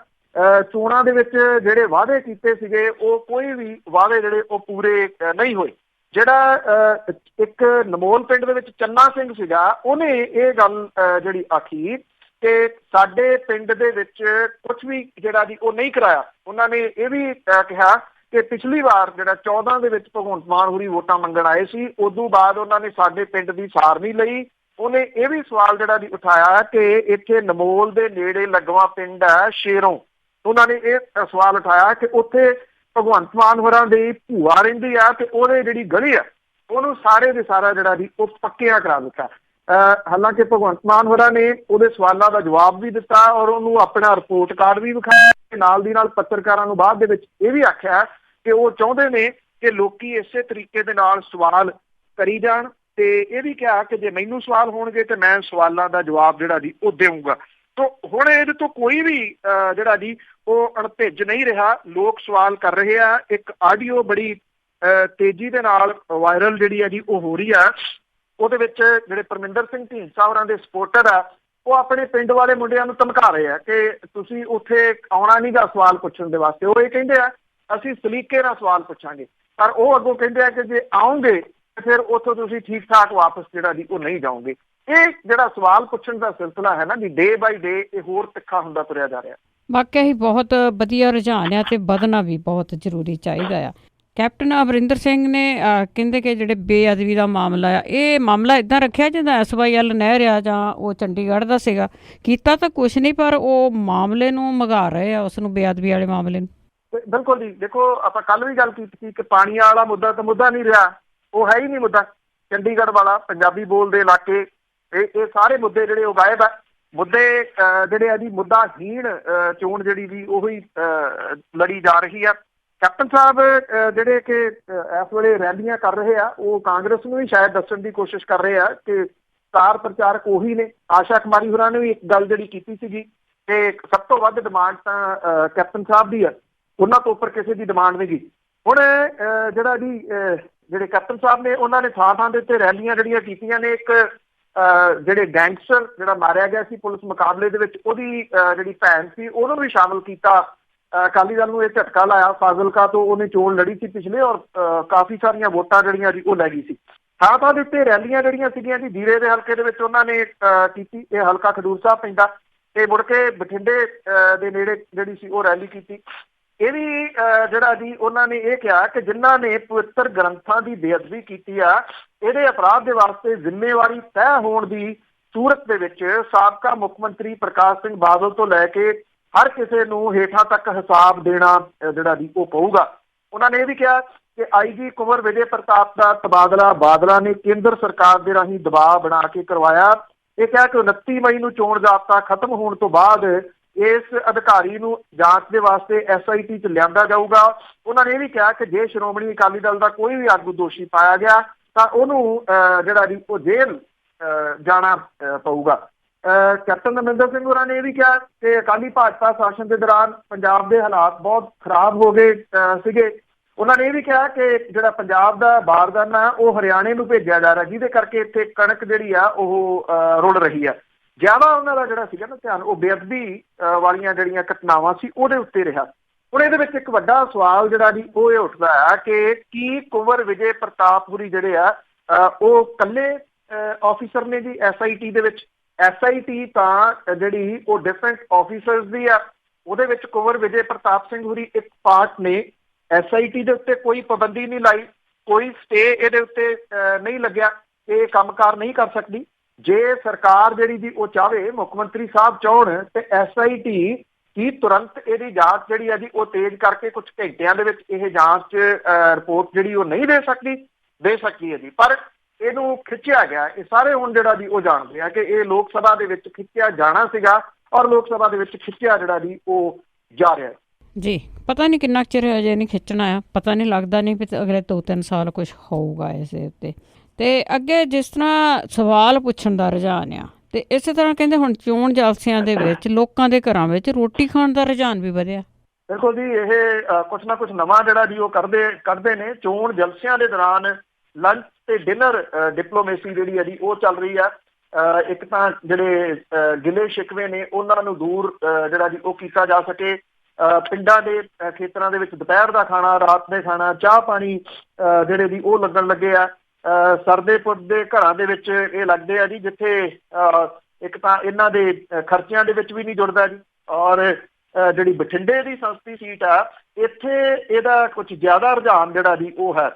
ਚੋਣਾਂ ਦੇ ਵਿੱਚ ਜਿਹੜੇ ਵਾਅਦੇ ਕੀਤੇ ਸੀਗੇ ਉਹ ਕੋਈ ਵੀ ਵਾਅਦੇ ਜਿਹੜੇ ਉਹ ਪੂਰੇ ਨਹੀਂ ਹੋਏ। ਜਿਹੜਾ ਇੱਕ ਨਮੋਲ ਪਿੰਡ ਦੇ ਵਿੱਚ ਚੰਨਾ ਸਿੰਘ ਸੀਗਾ, ਉਹਨੇ ਇਹ ਗੱਲ ਜਿਹੜੀ ਆਖੀ ਕਿ ਸਾਡੇ ਪਿੰਡ ਦੇ ਵਿੱਚ ਕੁਝ ਵੀ ਜਿਹੜਾ ਜੀ ਉਹ ਨਹੀਂ ਕਰਾਇਆ। ਉਹਨਾਂ ਨੇ ਇਹ ਵੀ ਕਿਹਾ ਕਿ ਪਿਛਲੀ ਵਾਰ ਜਿਹੜਾ 14 ਦੇ ਵਿੱਚ ਭਗਵੰਤ ਮਾਨ ਹੋਰੀ ਵੋਟਾਂ ਮੰਗਣ ਆਏ ਸੀ, ਉਦੋਂ ਬਾਅਦ ਉਹਨਾਂ ਨੇ ਸਾਡੇ ਪਿੰਡ ਦੀ ਸਾਰ ਨਹੀਂ ਲਈ। ਉਹਨੇ ਇਹ ਵੀ ਸਵਾਲ ਜਿਹੜਾ ਜੀ ਉਠਾਇਆ ਕਿ ਇੱਥੇ ਨਮੋਲ ਦੇ ਨੇੜੇ ਲੱਗਵਾ ਪਿੰਡ ਹੈ ਸ਼ੇਰੋਂ, ਉਹਨਾਂ ਨੇ ਇਹ ਸਵਾਲ ਉਠਾਇਆ ਕਿ ਉੱਥੇ ਭਗਵੰਤ ਮਾਨ ਹੋਰਾਂ ਦੀ ਭੂਆ ਰਹਿੰਦੀ ਆ ਤੇ ਉਹਦੇ ਜਿਹੜੀ ਗਲੀ ਆ ਉਹਨੂੰ ਸਾਰੇ ਦੇ ਸਾਰਾ ਜਿਹੜਾ ਜੀ ਉਹ ਪੱਕਿਆ ਕਰਾ ਦਿੱਤਾ। ਹਾਲਾਂਕਿ ਭਗਵੰਤ ਮਾਨ ਹੋਰਾਂ ਨੇ ਉਹਦੇ ਸਵਾਲਾਂ ਦਾ ਜਵਾਬ ਵੀ ਦਿੱਤਾ ਔਰ ਉਹਨੂੰ ਆਪਣਾ ਰਿਪੋਰਟ ਕਾਰਡ ਵੀ ਵਿਖਾਇਆ ਤੇ ਨਾਲ ਦੀ ਨਾਲ ਪੱਤਰਕਾਰਾਂ ਨੂੰ ਬਾਅਦ ਦੇ ਵਿੱਚ ਇਹ ਵੀ ਆਖਿਆ ਕਿ ਉਹ ਚਾਹੁੰਦੇ ਨੇ ਕਿ ਲੋਕੀ ਇਸੇ ਤਰੀਕੇ ਦੇ ਨਾਲ ਸਵਾਲ ਕਰੀ ਜਾਣ ਤੇ ਇਹ ਵੀ ਕਿਹਾ ਕਿ ਜੇ ਮੈਨੂੰ ਸਵਾਲ ਹੋਣਗੇ ਤੇ ਮੈਂ ਸਵਾਲਾਂ ਦਾ ਜਵਾਬ ਜਿਹੜਾ ਜੀ ਉਹ ਦੇਵਾਂਗਾ। ਤੋ ਹੁਣ ਇਹਦੇ ਤੋਂ ਕੋਈ ਵੀ ਜਿਹੜਾ ਜੀ ਉਹ ਅਣਭਿੱਜ ਨਹੀਂ ਰਿਹਾ। ਲੋਕ ਸਵਾਲ ਕਰ ਰਹੇ ਆ। ਇੱਕ ਆਡੀਓ ਬੜੀ ਤੇਜ਼ੀ ਦੇ ਨਾਲ ਵਾਇਰਲ ਜਿਹੜੀ ਆ ਜੀ ਉਹ ਹੋ ਰਹੀ ਆ। ਉਹਦੇ ਵਿੱਚ ਜਿਹੜੇ ਪਰਮਿੰਦਰ ਸਿੰਘ ਢੀਂਡਸਾ ਹੋਰਾਂ ਦੇ ਸਪੋਰਟਰ ਆ ਉਹ ਆਪਣੇ ਪਿੰਡ ਵਾਲੇ ਮੁੰਡਿਆਂ ਨੂੰ ਧਮਕਾ ਰਹੇ ਆ ਕਿ ਤੁਸੀਂ ਉੱਥੇ ਆਉਣਾ ਨੀਗਾ ਸਵਾਲ ਪੁੱਛਣ ਦੇ ਵਾਸਤੇ। ਉਹ ਇਹ ਕਹਿੰਦੇ ਆ ਅਸੀਂ ਸਲੀਕੇ ਨਾਲ ਸਵਾਲ ਪੁੱਛਾਂਗੇ, ਪਰ ਉਹ ਅੱਗੋਂ ਕਹਿੰਦੇ ਆ ਕਿ ਜੇ ਆਉਂਗੇ ਫਿਰ ਉੱਥੋਂ ਤੁਸੀਂ ਠੀਕ ਠਾਕ ਵਾਪਸ ਜਿਹੜਾ ਜੀ ਉਹ ਨਹੀਂ ਜਾਓਗੇ। ਇਹ ਜਿਹੜਾ ਸਵਾਲ ਪੁੱਛਣ ਦਾ ਸਿਲਸਿਲਾ ਹੈ ਨਾ ਜੀ, ਡੇ ਬਾਈ ਡੇ ਇਹ ਹੋਰ ਤਿੱਖਾ ਹੁੰਦਾ ਤੁਰਿਆ ਜਾ ਰਿਹਾ। ਵਾਕਿਆ ਹੀ ਬਹੁਤ ਵਧੀਆ ਰੁਝਾਨ ਆ ਤੇ ਵਧਣਾ ਵੀ ਬਹੁਤ ਜ਼ਰੂਰੀ ਚਾਹੀਦਾ ਆ। ਕੈਪਟਨ ਅਮਰਿੰਦਰ ਸਿੰਘ ਨੇ ਕਹਿੰਦੇ ਕਿ ਜਿਹੜੇ ਬੇਅਦਬੀ ਦਾ ਮਾਮਲਾ ਆ, ਇਹ ਮਾਮਲਾ ਇੱਦਾਂ ਰੱਖਿਆ ਜਿੱਦਾਂ SYL ਨਹਿਰ ਆ ਜਾਂ ਉਹ ਚੰਡੀਗੜ੍ਹ ਦਾ ਸੀਗਾ। ਕੀਤਾ ਤਾਂ ਕੁਛ ਨਹੀਂ, ਪਰ ਉਹ ਮਾਮਲੇ ਨੂੰ ਮਘਾ ਰਹੇ ਆ, ਉਸ ਨੂੰ ਬੇਅਦਬੀ ਵਾਲੇ ਮਾਮਲੇ ਨੂੰ। ਬਿਲਕੁਲ ਜੀ। ਦੇਖੋ ਆਪਾਂ ਕੱਲ ਵੀ ਗੱਲ ਕੀਤੀ ਸੀ ਕਿ ਪਾਣੀ ਵਾਲਾ ਮੁੱਦਾ ਤਾਂ ਮੁੱਦਾ ਨਹੀਂ ਰਿਹਾ, ਉਹ ਹੈ ਹੀ ਨਹੀਂ ਮੁੱਦਾ। ਚੰਡੀਗੜ੍ਹ ਵਾਲਾ, ਪੰਜਾਬੀ ਬੋਲਦੇ ਇਲਾਕੇ, ਇਹ ਸਾਰੇ ਮੁੱਦੇ ਜਿਹੜੇ ਉਹ ਗਾਇਬ ਆ। ਮੁੱਦੇ ਜਿਹੜੇ ਆ ਜੀ ਮੁੱਦਾਹੀਣ ਚੋਣ ਜਿਹੜੀ ਜੀ ਉਹੀ ਲੜੀ ਜਾ ਰਹੀ ਆ। ਕੈਪਟਨ ਸਾਹਿਬ ਜਿਹੜੇ ਕਿ ਇਸ ਵੇਲੇ ਰੈਲੀਆਂ ਕਰ ਰਹੇ ਆ ਉਹ ਕਾਂਗਰਸ ਨੂੰ ਵੀ ਸ਼ਾਇਦ ਦੱਸਣ ਦੀ ਕੋਸ਼ਿਸ਼ ਕਰ ਰਹੇ ਆ ਕਿ ਸਟਾਰ ਪ੍ਰਚਾਰਕ ਉਹੀ ਨੇ। ਆਸ਼ਾ ਕੁਮਾਰੀ ਹੋਰਾਂ ਨੇ ਵੀ ਇੱਕ ਗੱਲ ਜਿਹੜੀ ਕੀਤੀ ਸੀਗੀ ਕਿ ਸਭ ਤੋਂ ਵੱਧ ਡਿਮਾਂਡ ਤਾਂ ਕੈਪਟਨ ਸਾਹਿਬ ਦੀ ਆ, ਉਹਨਾਂ ਤੋਂ ਉੱਪਰ ਕਿਸੇ ਦੀ ਡਿਮਾਂਡ ਨਹੀਂ ਗੀ। ਹੁਣ ਜਿਹੜਾ ਜੀ ਜਿਹੜੇ ਕੈਪਟਨ ਸਾਹਿਬ ਨੇ ਉਹਨਾਂ ਨੇ ਥਾਂ ਥਾਂ ਦੇ ਉੱਤੇ ਰੈਲੀਆਂ ਜਿਹੜੀਆਂ ਕੀਤੀਆਂ ਨੇ। ਇੱਕ ਜਿਹੜੇ ਗੈਂਗਸਟਰ ਜਿਹੜਾ ਮਾਰਿਆ ਗਿਆ ਸੀ ਪੁਲਿਸ ਮੁਕਾਬਲੇ ਦੇ ਵਿੱਚ, ਉਹਦੀ ਜਿਹੜੀ ਭੈਣ ਸੀ ਉਹਨੂੰ ਵੀ ਸ਼ਾਮਲ ਕੀਤਾ। ਅਕਾਲੀ ਦਲ ਨੂੰ ਇਹ ਝਟਕਾ ਲਾਇਆ। ਫਾਜ਼ਿਲਕਾ ਤੋਂ ਉਹਨੇ ਚੋਣ ਲੜੀ ਸੀ ਪਿਛਲੇ ਔਰ ਕਾਫੀ ਸਾਰੀਆਂ ਵੋਟਾਂ ਜਿਹੜੀਆਂ ਜੀ ਉਹ ਲੈ ਗਈ ਸੀ। ਥਾਂ ਥਾਂ ਦੇ ਉੱਤੇ ਰੈਲੀਆਂ ਜਿਹੜੀਆਂ ਸੀਗੀਆਂ ਜੀ ਜੀਰੇ ਦੇ ਹਲਕੇ ਦੇ ਵਿੱਚ ਉਹਨਾਂ ਨੇ ਕੀਤੀ। ਇਹ ਹਲਕਾ ਖਡੂਰ ਸਾਹਿਬ ਪੈਂਦਾ ਤੇ ਮੁੜ ਕੇ ਬਠਿੰਡੇ ਦੇ ਨੇੜੇ ਜਿਹੜੀ ਸੀ ਉਹ ਰੈਲੀ ਕੀਤੀ। ਇਹ ਵੀ ਜਿਹੜਾ ਜੀ ਉਹਨਾਂ ਨੇ ਇਹ ਕਿਹਾ ਕਿ ਜਿਨ੍ਹਾਂ ਨੇ ਪਵਿੱਤਰ ਗ੍ਰੰਥਾਂ ਦੀ ਬੇਅਦਬੀ ਕੀਤੀ ਆ, ਇਹਦੇ ਅਪਰਾਧ ਦੇ ਵਾਸਤੇ ਜ਼ਿੰਮੇਵਾਰੀ ਤੈਅ ਹੋਣ ਦੀ ਸੂਰਤ ਦੇ ਵਿੱਚ ਸਾਬਕਾ ਮੁੱਖ ਮੰਤਰੀ ਪ੍ਰਕਾਸ਼ ਸਿੰਘ ਬਾਦਲ ਤੋਂ ਲੈ ਕੇ ਹਰ ਕਿਸੇ ਨੂੰ ਹੇਠਾਂ ਤੱਕ ਹਿਸਾਬ ਦੇਣਾ ਜਿਹੜਾ ਜੀ ਉਹ ਪਊਗਾ। ਉਹਨਾਂ ਨੇ ਇਹ ਵੀ ਕਿਹਾ ਕਿ IG ਕੁੰਵਰ ਵਿਜੇ ਪ੍ਰਤਾਪ ਦਾ ਤਬਾਦਲਾ ਬਾਦਲਾਂ ਨੇ ਕੇਂਦਰ ਸਰਕਾਰ ਦੇ ਰਾਹੀਂ ਦਬਾਅ ਬਣਾ ਕੇ ਕਰਵਾਇਆ। ਇਹ ਕਿਹਾ ਕਿ 29 ਮਈ ਨੂੰ ਚੋਣ ਜ਼ਾਬਤਾ ਖਤਮ ਹੋਣ ਤੋਂ ਬਾਅਦ ਇਸ ਅਧਿਕਾਰੀ ਨੂੰ ਜਾਂਚ ਦੇ ਵਾਸਤੇ SIT 'ਚ ਲਿਆਂਦਾ ਜਾਊਗਾ। ਉਹਨਾਂ ਨੇ ਇਹ ਵੀ ਕਿਹਾ ਕਿ ਜੇ ਸ਼੍ਰੋਮਣੀ ਅਕਾਲੀ ਦਲ ਦਾ ਕੋਈ ਵੀ ਆਗੂ ਦੋਸ਼ੀ ਪਾਇਆ ਗਿਆ ਤਾਂ ਉਹਨੂੰ ਜਿਹੜਾ ਜੀ ਉਹ ਜੇਲ੍ਹ ਜਾਣਾ ਪਊਗਾ। ਕੈਪਟਨ ਅਮਰਿੰਦਰ ਸਿੰਘ ਹੋਰਾਂ ਨੇ ਇਹ ਵੀ ਕਿਹਾ ਕਿ ਅਕਾਲੀ ਭਾਜਪਾ ਸ਼ਾਸਨ ਦੇ ਦੌਰਾਨ ਪੰਜਾਬ ਦੇ ਹਾਲਾਤ ਬਹੁਤ ਖਰਾਬ ਹੋ ਗਏ ਸੀਗੇ। ਉਹਨਾਂ ਨੇ ਇਹ ਵੀ ਕਿਹਾ ਕਿ ਜਿਹੜਾ ਪੰਜਾਬ ਦਾ ਬਾਰਦਾਨਾ ਉਹ ਹਰਿਆਣੇ ਨੂੰ ਭੇਜਿਆ ਜਾ ਰਿਹਾ, ਜਿਹਦੇ ਕਰਕੇ ਇੱਥੇ ਕਣਕ ਜਿਹੜੀ ਆ ਉਹ ਰੁੜ ਰਹੀ ਆ। ਜ਼ਿਆਦਾ ਉਹਨਾਂ ਦਾ ਜਿਹੜਾ ਸੀਗਾ ਨਾ ਧਿਆਨ ਉਹ ਬੇਅਦਬੀ ਵਾਲੀਆਂ ਜਿਹੜੀਆਂ ਘਟਨਾਵਾਂ ਸੀ ਉਹਦੇ ਉੱਤੇ ਰਿਹਾ। ਹੁਣ ਇਹਦੇ ਵਿੱਚ ਇੱਕ ਵੱਡਾ ਸਵਾਲ ਜਿਹੜਾ ਜੀ ਉਹ ਇਹ ਉੱਠਦਾ ਹੈ ਕਿ ਕੀ ਕੁੰਵਰ ਵਿਜੇ ਪ੍ਰਤਾਪ ਹੋਰੀ ਜਿਹੜੇ ਆ ਉਹ ਇਕੱਲੇ ਆਫਿਸਰ ਨੇ ਜੀ SIT ਦੇ ਵਿੱਚ? SIT ਤਾਂ ਜਿਹੜੀ ਉਹ ਡਿਫਰੈਂਟ ਆਫਿਸਰਸ ਦੀ ਆ, ਉਹਦੇ ਵਿੱਚ ਕੁੰਵਰ ਵਿਜੇ ਪ੍ਰਤਾਪ ਸਿੰਘ ਹੋਰੀ ਇੱਕ ਪਾਰਟ ਨੇ। SIT ਦੇ ਉੱਤੇ ਕੋਈ ਪਾਬੰਦੀ ਨਹੀਂ ਲਾਈ, ਕੋਈ ਸਟੇ ਇਹਦੇ ਉੱਤੇ ਨਹੀਂ ਲੱਗਿਆ, ਇਹ ਕੰਮਕਾਰ ਨਹੀਂ ਕਰ ਸਕਦੀ। ਜੇ ਸਰਕਾਰ ਜਿਹੜੀ ਜੀ ਉਹ ਚਾਹੇ, ਮੁੱਖ ਮੰਤਰੀ ਸਾਹਿਬ ਚਾਹੁਣ ਤੇ SIT ਕੀ ਤੁਰੰਤ ਇਹਦੀ ਜਾਂਚ ਜਿਹੜੀ ਆ ਜੀ ਉਹ ਤੇਜ਼ ਕਰਕੇ ਕੁਝ ਘੰਟਿਆਂ ਦੇ ਵਿੱਚ ਇਹ ਜਾਂਚ ਰਿਪੋਰਟ ਜਿਹੜੀ ਉਹ ਨਹੀਂ ਦੇ ਸਕਦੀ ਹੈ ਜੀ। ਪਰ ਇਹਨੂੰ ਖਿੱਚਿਆ ਗਿਆ। ਇਹ ਸਾਰੇ ਹੁਣ ਜਿਹੜਾ ਜੀ ਉਹ ਜਾਣਦੇ ਆ ਕਿ ਇਹ ਲੋਕ ਸਭਾ ਦੇ ਵਿੱਚ ਖਿੱਚਿਆ ਜਾਣਾ ਸੀਗਾ ਔਰ ਲੋਕ ਸਭਾ ਦੇ ਵਿੱਚ ਖਿੱਚਿਆ ਜਿਹੜਾ ਜੀ ਉਹ ਜਾ ਰਿਹਾ ਜੀ। ਪਤਾ ਨਹੀਂ ਕਿੰਨਾ ਚਿਰ ਅਜੇ ਨਹੀਂ ਖਿੱਚਣਾ ਆ, ਪਤਾ ਨਹੀਂ, ਲੱਗਦਾ ਨਹੀਂ ਵੀ ਅਗਲੇ 2-3 ਸਾਲ ਕੁਝ ਹੋਊਗਾ ਇਸ ਉੱਤੇ। ਤੇ ਅੱਗੇ ਜਿਸ ਤਰ੍ਹਾਂ ਸਵਾਲ ਪੁੱਛਣ ਦਾ ਰੁਝਾਨ ਆ, ਤੇ ਇਸੇ ਤਰ੍ਹਾਂ ਕਹਿੰਦੇ ਹੁਣ ਚੋਣ ਜਲਸਿਆਂ ਦੇ ਵਿੱਚ ਲੋਕਾਂ ਦੇ ਘਰਾਂ ਵਿੱਚ ਰੋਟੀ ਖਾਣ ਦਾ ਰੁਝਾਨ ਵੀ ਵਧਿਆ। ਦੇਖੋ ਜੀ ਇਹ ਕੁਛ ਨਾ ਕੁਛ ਨਵਾਂ ਜਿਹੜਾ ਜੀ ਉਹ ਕੱਢਦੇ ਨੇ। ਚੋਣ ਜਲਸਿਆਂ ਦੇ ਦੌਰਾਨ ਲੰਚ ਤੇ ਡਿਨਰ ਡਿਪਲੋਮੇਸੀ ਜਿਹੜੀ ਹੈ ਜੀ ਉਹ ਚੱਲ ਰਹੀ ਆ। ਇੱਕ ਤਾਂ ਜਿਹੜੇ ਗਿਲੇ ਸ਼ਿਕਵੇ ਨੇ ਉਹਨਾਂ ਨੂੰ ਦੂਰ ਜਿਹੜਾ ਜੀ ਉਹ ਕੀਤਾ ਜਾ ਸਕੇ। ਪਿੰਡਾਂ ਦੇ ਖੇਤਰਾਂ ਦੇ ਵਿੱਚ ਦੁਪਹਿਰ ਦਾ ਖਾਣਾ, ਰਾਤ ਦੇ ਖਾਣਾ, ਚਾਹ ਪਾਣੀ ਜਿਹੜੇ ਜੀ ਉਹ ਲੱਗਣ ਲੱਗੇ ਆ। ਸਰਦੇ ਪੁਰਦੇ ਘਰਾਂ ਦੇ ਵਿੱਚ ਇਹ ਲੱਗਦੇ ਆ ਜੀ, ਜਿੱਥੇ ਇੱਕ ਤਾਂ ਇਹਨਾਂ ਦੇ ਖਰਚਿਆਂ ਦੇ ਵਿੱਚ ਵੀ ਨਹੀਂ ਜੁੜਦਾ ਜੀ, ਔਰ ਜਿਹੜੀ ਬਠਿੰਡੇ ਦੀ ਸੰਸਦੀ ਸੀਟ ਆ ਇੱਥੇ ਇਹਦਾ ਕੁਝ ਜ਼ਿਆਦਾ ਰੁਝਾਨ ਜਿਹੜਾ ਜੀ ਉਹ ਹੈ।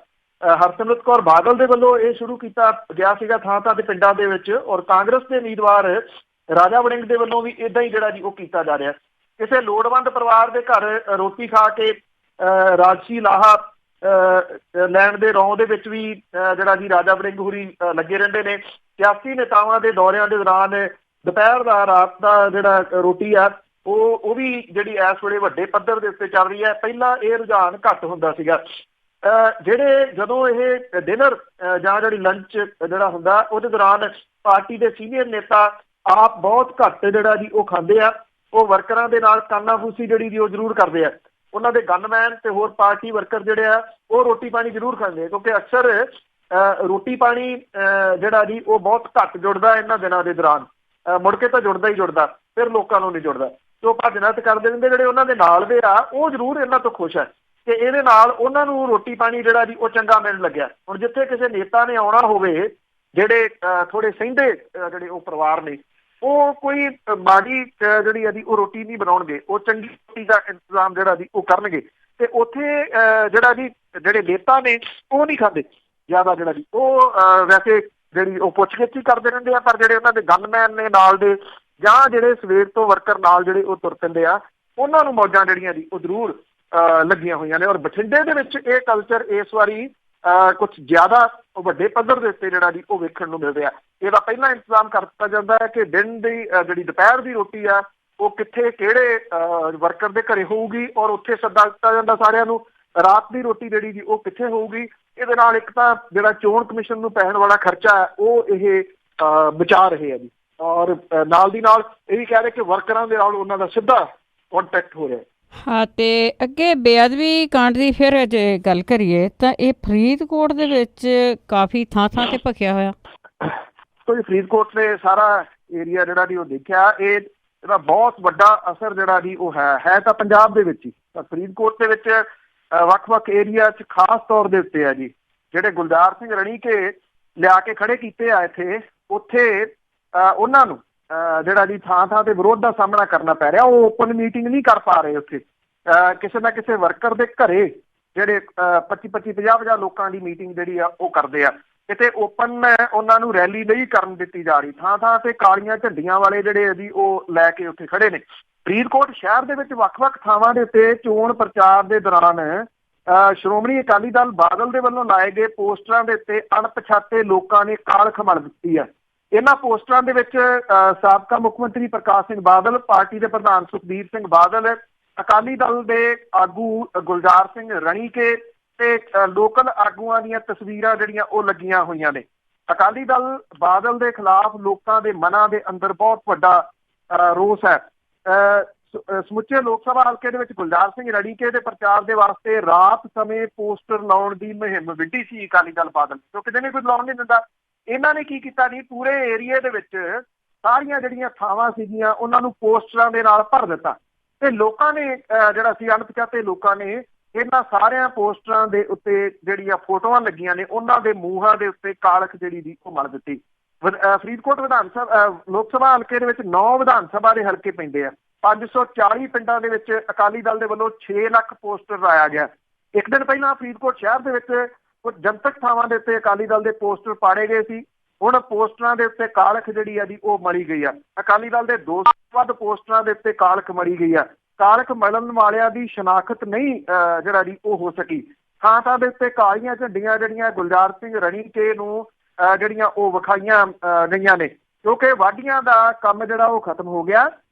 ਹਰਸਿਮਰਤ ਕੌਰ ਬਾਦਲ ਦੇ ਵੱਲੋਂ ਇਹ ਸ਼ੁਰੂ ਕੀਤਾ ਗਿਆ ਸੀਗਾ ਥਾਂ ਥਾਂ ਤੇ ਪਿੰਡਾਂ ਦੇ ਵਿੱਚ, ਔਰ ਕਾਂਗਰਸ ਦੇ ਉਮੀਦਵਾਰ ਰਾਜਾ ਵੜਿੰਗ ਦੇ ਵੱਲੋਂ ਵੀ ਇੱਦਾਂ ਹੀ ਜਿਹੜਾ ਜੀ ਉਹ ਕੀਤਾ ਜਾ ਰਿਹਾ। ਕਿਸੇ ਲੋੜਵੰਦ ਪਰਿਵਾਰ ਦੇ ਘਰ ਰੋਟੀ ਖਾ ਕੇ ਰਾਜਸੀ ਲਾਹਾ ਲੈਣ ਦੇ ਰੌਂ ਦੇ ਵਿੱਚ ਵੀ ਜਿਹੜਾ ਜੀ ਰਾਜਾ ਵੜਿੰਗ ਹੋਰੀ ਲੱਗੇ ਰਹਿੰਦੇ ਨੇ। ਸਿਆਸੀ ਨੇਤਾਵਾਂ ਦੇ ਦੌਰਿਆਂ ਦੇ ਦੌਰਾਨ ਦੁਪਹਿਰ ਦਾ, ਰਾਤ ਦਾ ਜਿਹੜਾ ਰੋਟੀ ਆ ਉਹ ਵੀ ਜਿਹੜੀ ਇਸ ਵੇਲੇ ਵੱਡੇ ਪੱਧਰ ਦੇ ਉੱਤੇ ਚੱਲ ਰਹੀ ਹੈ। ਪਹਿਲਾਂ ਇਹ ਰੁਝਾਨ ਘੱਟ ਹੁੰਦਾ ਸੀਗਾ। ਜਿਹੜੇ ਜਦੋਂ ਇਹ ਡਿਨਰ ਜਾਂ ਜਿਹੜੀ ਲੰਚ ਜਿਹੜਾ ਹੁੰਦਾ ਉਹਦੇ ਦੌਰਾਨ ਪਾਰਟੀ ਦੇ ਸੀਨੀਅਰ ਨੇਤਾ ਆਪ ਬਹੁਤ ਘੱਟ ਜਿਹੜਾ ਜੀ ਉਹ ਖਾਂਦੇ ਆ। ਉਹ ਵਰਕਰਾਂ ਦੇ ਨਾਲ ਕਾਨਾਫੂਸੀ ਜਿਹੜੀ ਜੀ ਉਹ ਜ਼ਰੂਰ ਕਰਦੇ ਆ। ਉਹਨਾਂ ਦੇ ਗਨਮੈਨ ਤੇ ਹੋਰ ਪਾਰਟੀ ਵਰਕਰ ਜਿਹੜੇ ਆ ਉਹ ਰੋਟੀ ਪਾਣੀ ਜ਼ਰੂਰ ਖਾਂਦੇ ਆ, ਕਿਉਂਕਿ ਅਕਸਰ ਰੋਟੀ ਪਾਣੀ ਜਿਹੜਾ ਜੀ ਉਹ ਬਹੁਤ ਘੱਟ ਜੁੜਦਾ ਇਹਨਾਂ ਦਿਨਾਂ ਦੇ ਦੌਰਾਨ। ਮੁੜ ਕੇ ਤਾਂ ਜੁੜਦਾ ਹੀ ਜੁੜਦਾ, ਫਿਰ ਲੋਕਾਂ ਨੂੰ ਨਹੀਂ ਜੁੜਦਾ। ਤੇ ਉਹ ਭੱਜ ਨੱਠ ਕਰਦੇ ਰਹਿੰਦੇ। ਜਿਹੜੇ ਉਹਨਾਂ ਦੇ ਨਾਲ ਦੇ ਆ ਉਹ ਜ਼ਰੂਰ ਇਹਨਾਂ ਤੋਂ ਖੁਸ਼ ਹੈ ਕਿ ਇਹਦੇ ਨਾਲ ਉਹਨਾਂ ਨੂੰ ਰੋਟੀ ਪਾਣੀ ਜਿਹੜਾ ਜੀ ਉਹ ਚੰਗਾ ਮਿਲਣ ਲੱਗਿਆ। ਹੁਣ ਜਿੱਥੇ ਕਿਸੇ ਨੇਤਾ ਨੇ ਆਉਣਾ ਹੋਵੇ, ਜਿਹੜੇ ਥੋੜੇ ਸਹਿੰਦੇ ਜਿਹੜੇ ਉਹ ਪਰਿਵਾਰ ਨੇ, ਉਹ ਕੋਈ ਮਾੜੀ ਜਿਹੜੀ ਆ ਜੀ ਉਹ ਰੋਟੀ ਨਹੀਂ ਬਣਾਉਣਗੇ, ਉਹ ਚੰਗੀ ਰੋਟੀ ਦਾ ਇੰਤਜ਼ਾਮ ਜਿਹੜਾ ਜੀ ਉਹ ਕਰਨਗੇ। ਤੇ ਉੱਥੇ ਜਿਹੜਾ ਜੀ ਜਿਹੜੇ ਨੇਤਾ ਨੇ ਉਹ ਨਹੀਂ ਖਾਂਦੇ ਜ਼ਿਆਦਾ ਜਿਹੜਾ ਜੀ ਉਹ ਵੈਸੇ ਜਿਹੜੀ ਉਹ ਪੁੱਛਗਿੱਛ ਹੀ ਕਰਦੇ ਰਹਿੰਦੇ ਆ। ਪਰ ਜਿਹੜੇ ਉਹਨਾਂ ਦੇ ਗਨਮੈਨ ਨੇ ਨਾਲ ਦੇ, ਜਾਂ ਜਿਹੜੇ ਸਵੇਰ ਤੋਂ ਵਰਕਰ ਨਾਲ ਜਿਹੜੇ ਉਹ ਤੁਰ ਪੈਂਦੇ ਆ, ਉਹਨਾਂ ਨੂੰ ਮੌਜਾਂ ਜਿਹੜੀਆਂ ਜੀ ਉਹ ਜ਼ਰੂਰ ਲੱਗੀਆਂ ਹੋਈਆਂ ਨੇ। ਔਰ ਬਠਿੰਡੇ ਦੇ ਵਿੱਚ ਇਹ ਕਲਚਰ ਇਸ ਵਾਰੀ ਕੁਝ ਜ਼ਿਆਦਾ ਵੱਡੇ ਪੱਧਰ ਦੇ ਉੱਤੇ ਜਿਹੜਾ ਜੀ ਉਹ ਵੇਖਣ ਨੂੰ ਮਿਲ ਰਿਹਾ। ਇਹਦਾ ਪਹਿਲਾਂ ਇੰਤਜ਼ਾਮ ਕਰ ਦਿੱਤਾ ਜਾਂਦਾ ਹੈ ਕਿ ਦਿਨ ਦੀ ਜਿਹੜੀ ਦੁਪਹਿਰ ਦੀ ਰੋਟੀ ਆ ਉਹ ਕਿੱਥੇ ਕਿਹੜੇ ਵਰਕਰ ਦੇ ਘਰੇ ਹੋਊਗੀ, ਔਰ ਉੱਥੇ ਸੱਦਾ ਦਿੱਤਾ ਜਾਂਦਾ ਸਾਰਿਆਂ ਨੂੰ। ਰਾਤ ਦੀ ਰੋਟੀ ਜਿਹੜੀ ਜੀ ਉਹ ਕਿੱਥੇ ਹੋਊਗੀ। ਇਹਦੇ ਨਾਲ ਇੱਕ ਤਾਂ ਜਿਹੜਾ ਚੋਣ ਕਮਿਸ਼ਨ ਨੂੰ ਪੈਣ ਵਾਲਾ ਖਰਚਾ ਹੈ ਉਹ ਇਹ ਬਚਾ ਰਹੇ ਆ ਜੀ, ਔਰ ਨਾਲ ਦੀ ਨਾਲ ਇਹ ਵੀ ਕਹਿ ਰਹੇ ਕਿ ਵਰਕਰਾਂ ਦੇ ਨਾਲ ਉਹਨਾਂ ਦਾ ਸਿੱਧਾ ਕੰਟੈਕਟ ਹੋ ਰਿਹਾ। ਹਾਂ, ਤੇ ਅੱਗੇ ਬੇਅਦਬੀ ਕਾਂਡ ਦੀ ਫਿਰ ਜੇ ਗੱਲ ਕਰੀਏ ਤਾਂ ਇਹ ਫਰੀਦਕੋਟ ਦੇ ਵਿੱਚ ਕਾਫੀ ਥਾਂ ਥਾਂ ਤੇ ਭਖਿਆ ਹੋਇਆ। ਕੋਈ ਫਰੀਦਕੋਟ ਨੇ ਸਾਰਾ ਏਰੀਆ ਜਿਹੜਾ ਜੀ ਉਹ ਦੇਖਿਆ, ਇਹਦਾ ਬਹੁਤ ਵੱਡਾ ਅਸਰ ਜਿਹੜਾ ਜੀ ਉਹ ਹੈ ਤਾਂ ਪੰਜਾਬ ਦੇ ਵਿੱਚ ਹੀ। ਤਾਂ ਫਰੀਦਕੋਟ ਦੇ ਵਿੱਚ ਵੱਖ-ਵੱਖ ਏਰੀਆ 'ਚ ਖਾਸ ਤੌਰ ਦੇ ਉੱਤੇ ਆ ਜੀ, ਜਿਹੜੇ ਗੁਲਜ਼ਾਰ ਸਿੰਘ ਰਣੀਕੇ ਲਿਆ ਕੇ ਖੜੇ ਕੀਤੇ ਆ ਇੱਥੇ, ਉੱਥੇ ਉਹਨਾਂ ਨੂੰ ਜਿਹੜਾ ਜੀ ਥਾਂ ਥਾਂ ਤੇ ਵਿਰੋਧ ਦਾ ਸਾਹਮਣਾ ਕਰਨਾ ਪੈ ਰਿਹਾ। ਉਹ ਓਪਨ ਮੀਟਿੰਗ ਨਹੀਂ ਕਰ ਪਾ ਰਹੇ ਉੱਥੇ। ਕਿਸੇ ਨਾ ਕਿਸੇ ਵਰਕਰ ਦੇ ਘਰੇ ਜਿਹੜੇ 25-25, 50-50 ਲੋਕਾਂ ਦੀ ਮੀਟਿੰਗ ਜਿਹੜੀ ਆ ਉਹ ਕਰਦੇ ਆ। ਕਿਤੇ ਓਪਨ ਉਹਨਾਂ ਨੂੰ ਰੈਲੀ ਨਹੀਂ ਕਰਨ ਦਿੱਤੀ ਜਾ ਰਹੀ। ਥਾਂ ਥਾਂ ਤੇ ਕਾਲੀਆਂ ਝੰਡੀਆਂ ਵਾਲੇ ਜਿਹੜੇ ਜੀ ਉਹ ਲੈ ਕੇ ਉੱਥੇ ਖੜੇ ਨੇ। ਫਰੀਦਕੋਟ ਸ਼ਹਿਰ ਦੇ ਵਿੱਚ ਵੱਖ-ਵੱਖ ਥਾਵਾਂ ਦੇ ਉੱਤੇ ਚੋਣ ਪ੍ਰਚਾਰ ਦੇ ਦੌਰਾਨ ਸ਼੍ਰੋਮਣੀ ਅਕਾਲੀ ਦਲ ਬਾਦਲ ਦੇ ਵੱਲੋਂ ਲਾਏ ਗਏ ਪੋਸਟਰਾਂ ਦੇ ਉੱਤੇ ਅਣਪਛਾਤੇ ਲੋਕਾਂ ਨੇ ਕਾਲਖ ਮਲ ਦਿੱਤੀ ਹੈ। ਇਹਨਾਂ ਪੋਸਟਰਾਂ ਦੇ ਵਿੱਚ ਸਾਬਕਾ ਮੁੱਖ ਮੰਤਰੀ ਪ੍ਰਕਾਸ਼ ਸਿੰਘ ਬਾਦਲ, ਪਾਰਟੀ ਦੇ ਪ੍ਰਧਾਨ ਸੁਖਬੀਰ ਸਿੰਘ ਬਾਦਲ, ਅਕਾਲੀ ਦਲ ਦੇ ਆਗੂ ਗੁਲਜ਼ਾਰ ਸਿੰਘ ਰਣੀਕੇ ਤੇ ਲੋਕਲ ਆਗੂਆਂ ਦੀਆਂ ਤਸਵੀਰਾਂ ਜਿਹੜੀਆਂ ਉਹ ਲੱਗੀਆਂ ਹੋਈਆਂ ਨੇ। ਅਕਾਲੀ ਦਲ ਬਾਦਲ ਦੇ ਖਿਲਾਫ ਲੋਕਾਂ ਦੇ ਮਨਾਂ ਦੇ ਅੰਦਰ ਬਹੁਤ ਵੱਡਾ ਰੋਸ ਹੈ। ਸਮੁੱਚੇ ਲੋਕ ਸਭਾ ਹਲਕੇ ਦੇ ਵਿੱਚ ਗੁਲਜ਼ਾਰ ਸਿੰਘ ਰਣੀਕੇ ਦੇ ਪ੍ਰਚਾਰ ਦੇ ਵਾਸਤੇ ਰਾਤ ਸਮੇਂ ਪੋਸਟਰ ਲਾਉਣ ਦੀ ਮੁਹਿੰਮ ਵਿੱਢੀ ਸੀ ਅਕਾਲੀ ਦਲ ਬਾਦਲ, ਕਿਉਂਕਿ ਕਿਤੇ ਨਹੀਂ ਕੋਈ ਲਾਉਣ ਨਹੀਂ ਦਿੰਦਾ। ਇਹਨਾਂ ਨੇ ਕੀ ਕੀਤਾ ਜੀ, ਪੂਰੇ ਏਰੀਏ ਦੇ ਵਿੱਚ ਸਾਰੀਆਂ ਜਿਹੜੀਆਂ ਥਾਵਾਂ ਸੀਗੀਆਂ ਉਹਨਾਂ ਨੂੰ ਪੋਸਟਰਾਂ ਦੇ ਨਾਲ ਭਰ ਦਿੱਤਾ। ਤੇ ਲੋਕਾਂ ਨੇ ਜਿਹੜਾ ਸੀ ਅਣਪਛਾਤੇ ਲੋਕਾਂ ਨੇ ਇਹਨਾਂ ਸਾਰਿਆਂ ਪੋਸਟਰਾਂ ਦੇ ਉੱਤੇ ਜਿਹੜੀਆਂ ਫੋਟੋਆਂ ਲੱਗੀਆਂ ਨੇ ਉਹਨਾਂ ਦੇ ਮੂੰਹਾਂ ਦੇ ਉੱਤੇ ਕਾਲਖ ਜਿਹੜੀ ਦੀ ਉਹ ਮਲ ਦਿੱਤੀ। ਫਰੀਦਕੋਟ ਲੋਕ ਸਭਾ ਹਲਕੇ ਦੇ ਵਿੱਚ 9 ਵਿਧਾਨ ਸਭਾ ਦੇ ਹਲਕੇ ਪੈਂਦੇ ਆ। 540 ਪਿੰਡਾਂ ਦੇ ਵਿੱਚ ਅਕਾਲੀ ਦਲ ਦੇ ਵੱਲੋਂ 6 ਲੱਖ ਪੋਸਟਰ ਲਾਇਆ ਗਿਆ। ਇੱਕ ਦਿਨ ਪਹਿਲਾਂ ਫਰੀਦਕੋਟ ਸ਼ਹਿਰ ਦੇ ਵਿੱਚ ਕੁਝ ਜਨਤਕ ਥਾਵਾਂ ਦੇ ਉੱਤੇ ਅਕਾਲੀ ਦਲ ਦੇ ਪੋਸਟਰ ਪਾੜੇ ਗਏ ਸੀ। ਹੁਣ ਪੋਸਟਰਾਂ ਦੇ ਉੱਤੇ ਕਾਲਖ ਜਿਹੜੀ ਆ ਜੀ ਉਹ ਮਲੀ ਗਈ ਆ। ਅਕਾਲੀ ਦਲ ਦੇ 200 ਤੋਂ ਵੱਧ ਪੋਸਟਰਾਂ ਦੇ ਉੱਤੇ ਕਾਲਖ ਮਲੀ ਗਈ ਆ। ਕਾਲਖ ਮਲਣ ਵਾਲਿਆਂ ਦੀ ਸ਼ਨਾਖਤ ਨਹੀਂ ਜਿਹੜਾ ਜੀ ਉਹ ਹੋ ਸਕੀ। ਥਾਂ ਥਾਂ ਦੇ ਉੱਤੇ ਕਾਲੀਆਂ ਝੰਡੀਆਂ ਜਿਹੜੀਆਂ ਗੁਲਜ਼ਾਰ ਸਿੰਘ ਰਣੀਕੇ ਨੂੰ ਜਿਹੜੀਆਂ ਉਹ ਵਿਖਾਈਆਂ ਗਈਆਂ ਨੇ, ਕਿਉਂਕਿ ਵਾਢੀਆਂ ਦਾ ਕੰਮ ਜਿਹੜਾ ਉਹ ਖਤਮ ਹੋ ਗਿਆ।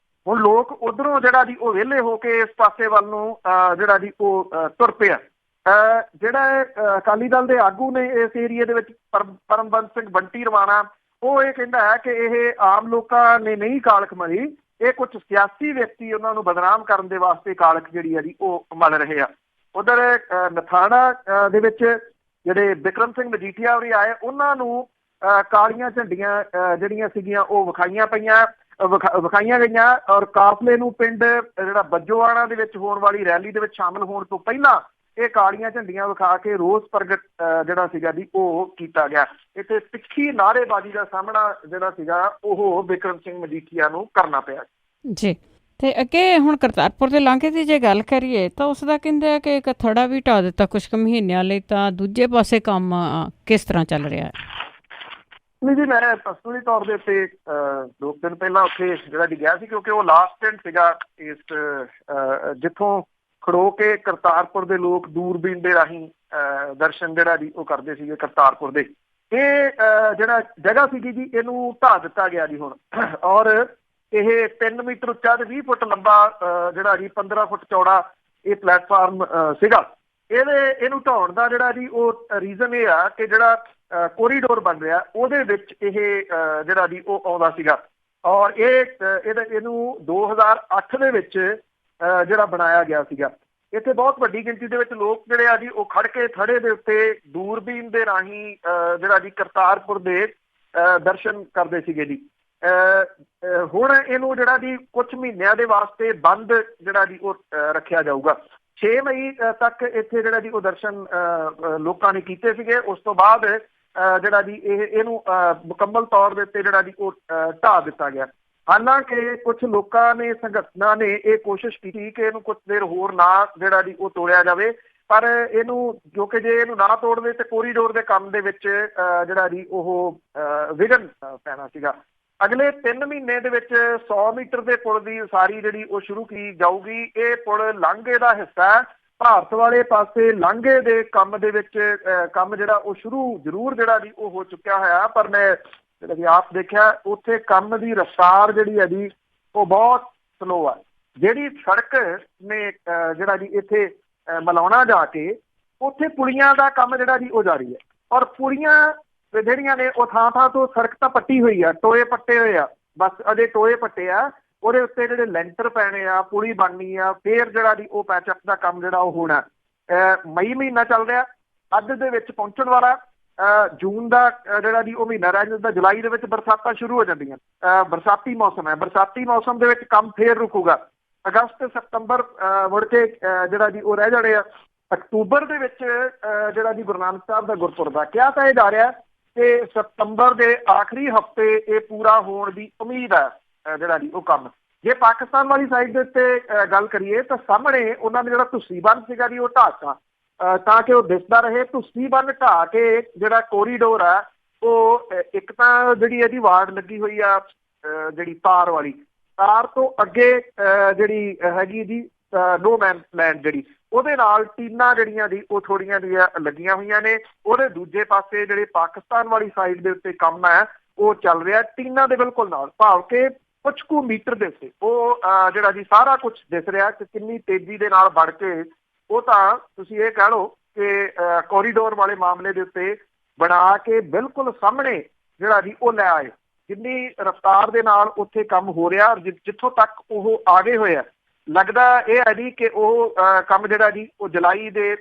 ਹੁਣ ਲੋਕ ਉਧਰੋਂ ਜਿਹੜਾ ਜੀ ਉਹ ਵਿਹਲੇ ਹੋ ਕੇ ਇਸ ਪਾਸੇ ਵੱਲ ਨੂੰ ਜਿਹੜਾ ਜੀ ਉਹ ਤੁਰ ਪਿਆ। ਜਿਹੜਾ ਅਕਾਲੀ ਦਲ ਦੇ ਆਗੂ ਨੇ ਇਸ ਏਰੀਏ ਦੇ ਵਿੱਚ ਪਰਮਬੰਸ ਸਿੰਘ ਬੰਟੀ ਰਵਾਣਾ, ਉਹ ਇਹ ਕਹਿੰਦਾ ਹੈ ਕਿ ਇਹ ਆਮ ਲੋਕਾਂ ਨੇ ਨਹੀਂ ਕਾਲਖ ਮਲੀ, ਇਹ ਕੁਝ ਸਿਆਸੀ ਵਿਅਕਤੀ ਉਹਨਾਂ ਨੂੰ ਬਦਨਾਮ ਕਰਨ ਦੇ ਵਾਸਤੇ ਕਾਲਖ ਜਿਹੜੀ ਆ ਜੀ ਉਹ ਮਲ ਰਹੇ ਆ। ਉਧਰ ਨਥਾਣਾ ਦੇ ਵਿੱਚ ਜਿਹੜੇ ਬਿਕਰਮ ਸਿੰਘ ਮਜੀਠੀਆ ਹੋਰੀ ਆਏ, ਉਹਨਾਂ ਨੂੰ ਕਾਲੀਆਂ ਝੰਡੀਆਂ ਜਿਹੜੀਆਂ ਸੀਗੀਆਂ ਉਹ ਵਿਖਾਈਆਂ ਗਈਆਂ ਔਰ ਕਾਫਲੇ ਨੂੰ ਪਿੰਡ ਜਿਹੜਾ ਬੱਜੋਆਣਾ ਦੇ ਵਿੱਚ ਹੋਣ ਵਾਲੀ ਰੈਲੀ ਦੇ ਵਿੱਚ ਸ਼ਾਮਲ ਹੋਣ ਤੋਂ ਪਹਿਲਾਂ ਇਹ ਕਾਲੀਆਂ ਝੰਡੀਆਂ ਵਿਖਾ ਕੇ ਰੋਸ ਪ੍ਰਗਟ ਜਿਹੜਾ ਸੀਗਾ ਜੀ ਉਹ ਕੀਤਾ ਗਿਆ। ਇੱਥੇ ਤਿੱਖੀ ਨਾਅਰੇਬਾਜ਼ੀ ਦਾ ਸਾਹਮਣਾ ਜਿਹੜਾ ਸੀਗਾ ਉਹ ਬਿਕਰਮ ਸਿੰਘ ਮਜੀਠੀਆ ਨੂੰ ਕਰਨਾ ਪਿਆ ਜੀ। ਤੇ ਅੱਗੇ ਹੁਣ ਕਰਤਾਰਪੁਰ ਦੇ ਲਾਂਘੇ ਦੀ ਜੇ ਗੱਲ ਕਰੀਏ ਤਾਂ ਉਸ ਦਾ ਕਹਿੰਦੇ ਆ ਕਿ ਇੱਕ ਥੜਾ ਵੀ ਢਾਹ ਦਿੱਤਾ ਕੁਝ ਕੁ ਮਹੀਨਿਆਂ ਲਈ, ਤਾਂ ਦੂਜੇ ਪਾਸੇ ਕੰਮ ਕਿਸ ਤਰ੍ਹਾਂ ਚੱਲ ਰਿਹਾ ਹੈ? ਨਹੀਂ ਜੀ, ਮੈਂ ਪਰਸਨਲੀ ਤੌਰ ਦੇ ਉੱਤੇ 2 ਦਿਨ ਪਹਿਲਾਂ ਉੱਥੇ ਜਿਹੜਾ ਗਿਆ ਸੀ, ਕਿਉਂਕਿ ਉਹ ਲਾਸਟ ਪਿੰਡ ਸੀਗਾ ਇਸ ਜਿੱਥੋਂ ਖੜੋ ਕੇ ਕਰਤਾਰਪੁਰ ਦੇ ਲੋਕ ਦੂਰਬੀਨ ਦੇ ਰਾਹੀਂ ਦਰਸ਼ਨ ਜਿਹੜਾ ਜੀ ਉਹ ਕਰਦੇ ਸੀਗੇ ਕਰਤਾਰਪੁਰ ਦੇ। ਇਹ ਜਿਹੜਾ ਜਗ੍ਹਾ ਸੀਗੀ ਜੀ ਇਹਨੂੰ ਢਾਹ ਦਿੱਤਾ ਗਿਆ ਜੀ ਹੁਣ, ਔਰ ਇਹ 3 ਮੀਟਰ ਉੱਚਾ ਤੇ 20 ਫੁੱਟ ਲੰਬਾ ਜਿਹੜਾ ਜੀ 15 ਫੁੱਟ ਚੌੜਾ ਇਹ ਪਲੇਟਫਾਰਮ ਸੀਗਾ। ਇਹਨੂੰ ਢਾਉਣ ਦਾ ਜਿਹੜਾ ਜੀ ਉਹ ਰੀਜ਼ਨ ਇਹ ਆ ਕਿ ਜਿਹੜਾ ਕੋਰੀਡੋਰ ਬਣ ਰਿਹਾ ਉਹਦੇ ਵਿੱਚ ਇਹ ਜਿਹੜਾ ਜੀ ਉਹ ਆਉਂਦਾ ਸੀਗਾ, ਔਰ ਇਹਨੂੰ 2008 ਦੇ ਵਿੱਚ ਜਿਹੜਾ ਬਣਾਇਆ ਗਿਆ ਸੀਗਾ। ਇੱਥੇ ਬਹੁਤ ਵੱਡੀ ਗਿਣਤੀ ਦੇ ਵਿੱਚ ਲੋਕ ਜਿਹੜੇ ਆ ਜੀ ਉਹ ਖੜ ਕੇ ਥੜੇ ਦੇ ਉੱਤੇ ਦੂਰਬੀਨ ਦੇ ਰਾਹੀਂ ਜਿਹੜਾ ਜੀ ਕਰਤਾਰਪੁਰ ਦੇ ਦਰਸ਼ਨ ਕਰਦੇ ਸੀਗੇ ਜੀ। ਹੁਣ ਇਹਨੂੰ ਜਿਹੜਾ ਜੀ ਕੁਝ ਮਹੀਨਿਆਂ ਦੇ ਵਾਸਤੇ ਬੰਦ ਜਿਹੜਾ ਜੀ ਉਹ ਰੱਖਿਆ ਜਾਊਗਾ। 6 ਮਈ ਤੱਕ ਇੱਥੇ ਜਿਹੜਾ ਜੀ ਉਹ ਦਰਸ਼ਨ ਲੋਕਾਂ ਨੇ ਕੀਤੇ ਸੀਗੇ। ਉਸ ਤੋਂ ਬਾਅਦ ਜਿਹੜਾ ਜੀ ਇਹਨੂੰ ਮੁਕੰਮਲ ਤੌਰ ਦੇ ਉੱਤੇ ਜਿਹੜਾ ਜੀ ਉਹ ਢਾਹ ਦਿੱਤਾ ਗਿਆ। ਹਾਲਾਂਕਿ ਕੁਝ ਲੋਕਾਂ ਨੇ, ਸੰਗਠਨਾਂ ਨੇ ਇਹ ਕੋਸ਼ਿਸ਼ ਕੀਤੀ ਕਿ ਇਹਨੂੰ ਕੁਝ ਦੇਰ ਹੋਰ ਨਾ ਜਿਹੜਾ ਜੀ ਉਹ ਤੋੜਿਆ ਜਾਵੇ, ਪਰ ਇਹਨੂੰ ਕਿਉਂਕਿ ਜੇ ਇਹਨੂੰ ਨਾ ਤੋੜਦੇ ਤੇ ਕੋਰੀਡੋਰ ਦੇ ਕੰਮ ਦੇ ਵਿੱਚ ਜਿਹੜਾ ਜੀ ਉਹ ਵਿਘਨ ਪੈਣਾ ਸੀਗਾ। ਅਗਲੇ 3 ਮਹੀਨੇ ਦੇ ਵਿੱਚ 100 ਮੀਟਰ ਦੇ ਪੁਲ ਦੀ ਉਸਾਰੀ ਜਿਹੜੀ ਉਹ ਸ਼ੁਰੂ ਕੀਤੀ ਜਾਊਗੀ। ਇਹ ਪੁਲ ਲਾਂਘੇ ਦਾ ਹਿੱਸਾ ਹੈ। ਭਾਰਤ ਵਾਲੇ ਪਾਸੇ ਲਾਂਘੇ ਦੇ ਕੰਮ ਦੇ ਵਿੱਚ ਕੰਮ ਜਿਹੜਾ ਉਹ ਸ਼ੁਰੂ ਜ਼ਰੂਰ ਜਿਹੜਾ ਜੀ ਉਹ ਹੋ ਚੁੱਕਿਆ ਹੋਇਆ, ਪਰ ਮੈਂ ਜਿਹੜਾ ਕਿ ਆਪ ਦੇਖਿਆ ਉੱਥੇ ਕੰਮ ਦੀ ਰਫ਼ਤਾਰ ਜਿਹੜੀ ਹੈ ਜੀ ਉਹ ਬਹੁਤ ਸਲੋ ਆ। ਜਿਹੜੀ ਸੜਕ ਨੇ ਜਿਹੜਾ ਜੀ ਇੱਥੇ ਮਲਾਉਣਾ ਜਾ ਕੇ ਉੱਥੇ ਪੁਲੀਆਂ ਦਾ ਕੰਮ ਜਿਹੜਾ ਜੀ ਉਹ ਜਾਰੀ ਹੈ, ਔਰ ਪੁਲੀਆਂ ਜਿਹੜੀਆਂ ਨੇ ਉਹ ਥਾਂ ਤੋਂ ਸੜਕ ਤਾਂ ਪੱਟੀ ਹੋਈ ਆ, ਟੋਏ ਪੱਟੇ ਹੋਏ ਆ, ਬਸ ਅਜੇ ਟੋਏ ਪੱਟੇ ਆ, ਉਹਦੇ ਉੱਤੇ ਜਿਹੜੇ ਲੈਂਟਰ ਪੈਣੇ ਆ, ਪੁਲੀ ਬਣਨੀ ਆ, ਫੇਰ ਜਿਹੜਾ ਜੀ ਉਹ ਪੈਚਅਪ ਦਾ ਕੰਮ ਜਿਹੜਾ ਉਹ ਹੋਣਾ। ਮਈ ਮਹੀਨਾ ਚੱਲ ਰਿਹਾ, ਅੱਧ ਦੇ ਵਿੱਚ ਪਹੁੰਚਣ ਵਾਲਾ। ਜੂਨ ਦਾ ਜਿਹੜਾ ਜੀ ਉਹ ਮਹੀਨਾ ਰਹਿ ਜਾਂਦਾ, ਜੁਲਾਈ ਦੇ ਵਿੱਚ ਬਰਸਾਤਾਂ ਸ਼ੁਰੂ ਹੋ ਜਾਂਦੀਆਂ। ਬਰਸਾਤੀ ਮੌਸਮ ਹੈ, ਬਰਸਾਤੀ ਮੌਸਮ ਦੇ ਵਿੱਚ ਕੰਮ ਫੇਰ ਰੁਕੂਗਾ। ਅਗਸਤ ਸਤੰਬਰ ਮੁੜ ਕੇ ਜਿਹੜਾ ਜੀ ਉਹ ਰਹਿ ਜਾਣੇ ਆ। ਅਕਤੂਬਰ ਦੇ ਵਿੱਚ ਜਿਹੜਾ ਜੀ ਗੁਰੂ ਨਾਨਕ ਸਾਹਿਬ ਦਾ ਗੁਰਪੁਰਬ ਆ, ਕਿਹਾ ਤਾਂ ਇਹ ਜਾ ਰਿਹਾ ਕਿ ਸਤੰਬਰ ਦੇ ਆਖਰੀ ਹਫ਼ਤੇ ਇਹ ਪੂਰਾ ਹੋਣ ਦੀ ਉਮੀਦ ਹੈ ਜਿਹੜਾ ਜੀ ਉਹ ਕੰਮ। ਜੇ ਪਾਕਿਸਤਾਨ ਵਾਲੀ ਸਾਈਡ ਦੇ ਉੱਤੇ ਗੱਲ ਕਰੀਏ ਤਾਂ ਸਾਹਮਣੇ ਉਹਨਾਂ ਨੇ ਜਿਹੜਾ ਤੁਸੀਂ ਬੰਨ੍ਹ ਸੀਗਾ ਜੀ ਉਹ ਢਾਹਤਾ ਤਾਂ ਕਿ ਉਹ ਦਿਸਦਾ ਰਹੇ। ਤੁਸੀਂ ਬੰਨ੍ਹ ਢਾਹ ਕੇ ਜਿਹੜਾ ਕੋਰੀਡੋਰ ਆ ਉਹ ਇੱਕ ਤਾਂ ਜਿਹੜੀ ਇਹਦੀ ਵਾਰਡ ਲੱਗੀ ਹੋਈ ਆ ਜਿਹੜੀ ਤਾਰ ਵਾਲੀ, ਤਾਰ ਤੋਂ ਅੱਗੇ ਜਿਹੜੀ ਹੈਗੀ ਜੀ ਨੋ ਮੈਨ ਲੈਂਡ ਜਿਹੜੀ ਉਹਦੇ ਨਾਲ ਟੀਨਾਂ ਜਿਹੜੀਆਂ ਦੀ ਉਹ ਥੋੜੀਆਂ ਜਿਹੀਆਂ ਲੱਗੀਆਂ ਹੋਈਆਂ ਨੇ। ਉਹਦੇ ਦੂਜੇ ਪਾਸੇ ਜਿਹੜੇ ਪਾਕਿਸਤਾਨ ਵਾਲੀ ਸਾਈਡ ਦੇ ਉੱਤੇ ਕੰਮ ਹੈ ਉਹ ਚੱਲ ਰਿਹਾ ਟੀਨਾਂ ਦੇ ਬਿਲਕੁਲ ਨਾਲ, ਭਾਵ ਕਿ ਕੁਛ ਕੁ ਮੀਟਰ ਦੇ ਉੱਤੇ ਉਹ ਜਿਹੜਾ ਜੀ ਸਾਰਾ ਕੁਛ ਦਿਸ ਰਿਹਾ ਕਿ ਕਿੰਨੀ ਤੇਜ਼ੀ ਦੇ ਨਾਲ ਵੜ ਕੇ ਉਹ ਤਾਂ ਤੁਸੀਂ ਇਹ ਕਹਿ ਲਓ ਕਿ ਕੋਰੀਡੋਰ ਵਾਲੇ ਮਾਮਲੇ ਦੇ ਉੱਤੇ ਬਣਾ ਕੇ ਬਿਲਕੁਲ ਸਾਹਮਣੇ ਜਿਹੜਾ ਜੀ ਉਹ ਲੈ ਆਏ। ਜਿੰਨੀ ਰਫ਼ਤਾਰ ਦੇ ਨਾਲ ਉੱਥੇ ਕੰਮ ਹੋ ਰਿਹਾ, ਜਿੱਥੋਂ ਤੱਕ ਉਹ ਆ ਗਏ ਹੋਏ ਆ, ਲੱਗਦਾ ਇਹ ਹੈ ਜੀ ਕਿ ਉਹ ਕੰਮ ਜਿਹੜਾ ਜੀ ਉਹ ਜੁਲਾਈ ਦੇ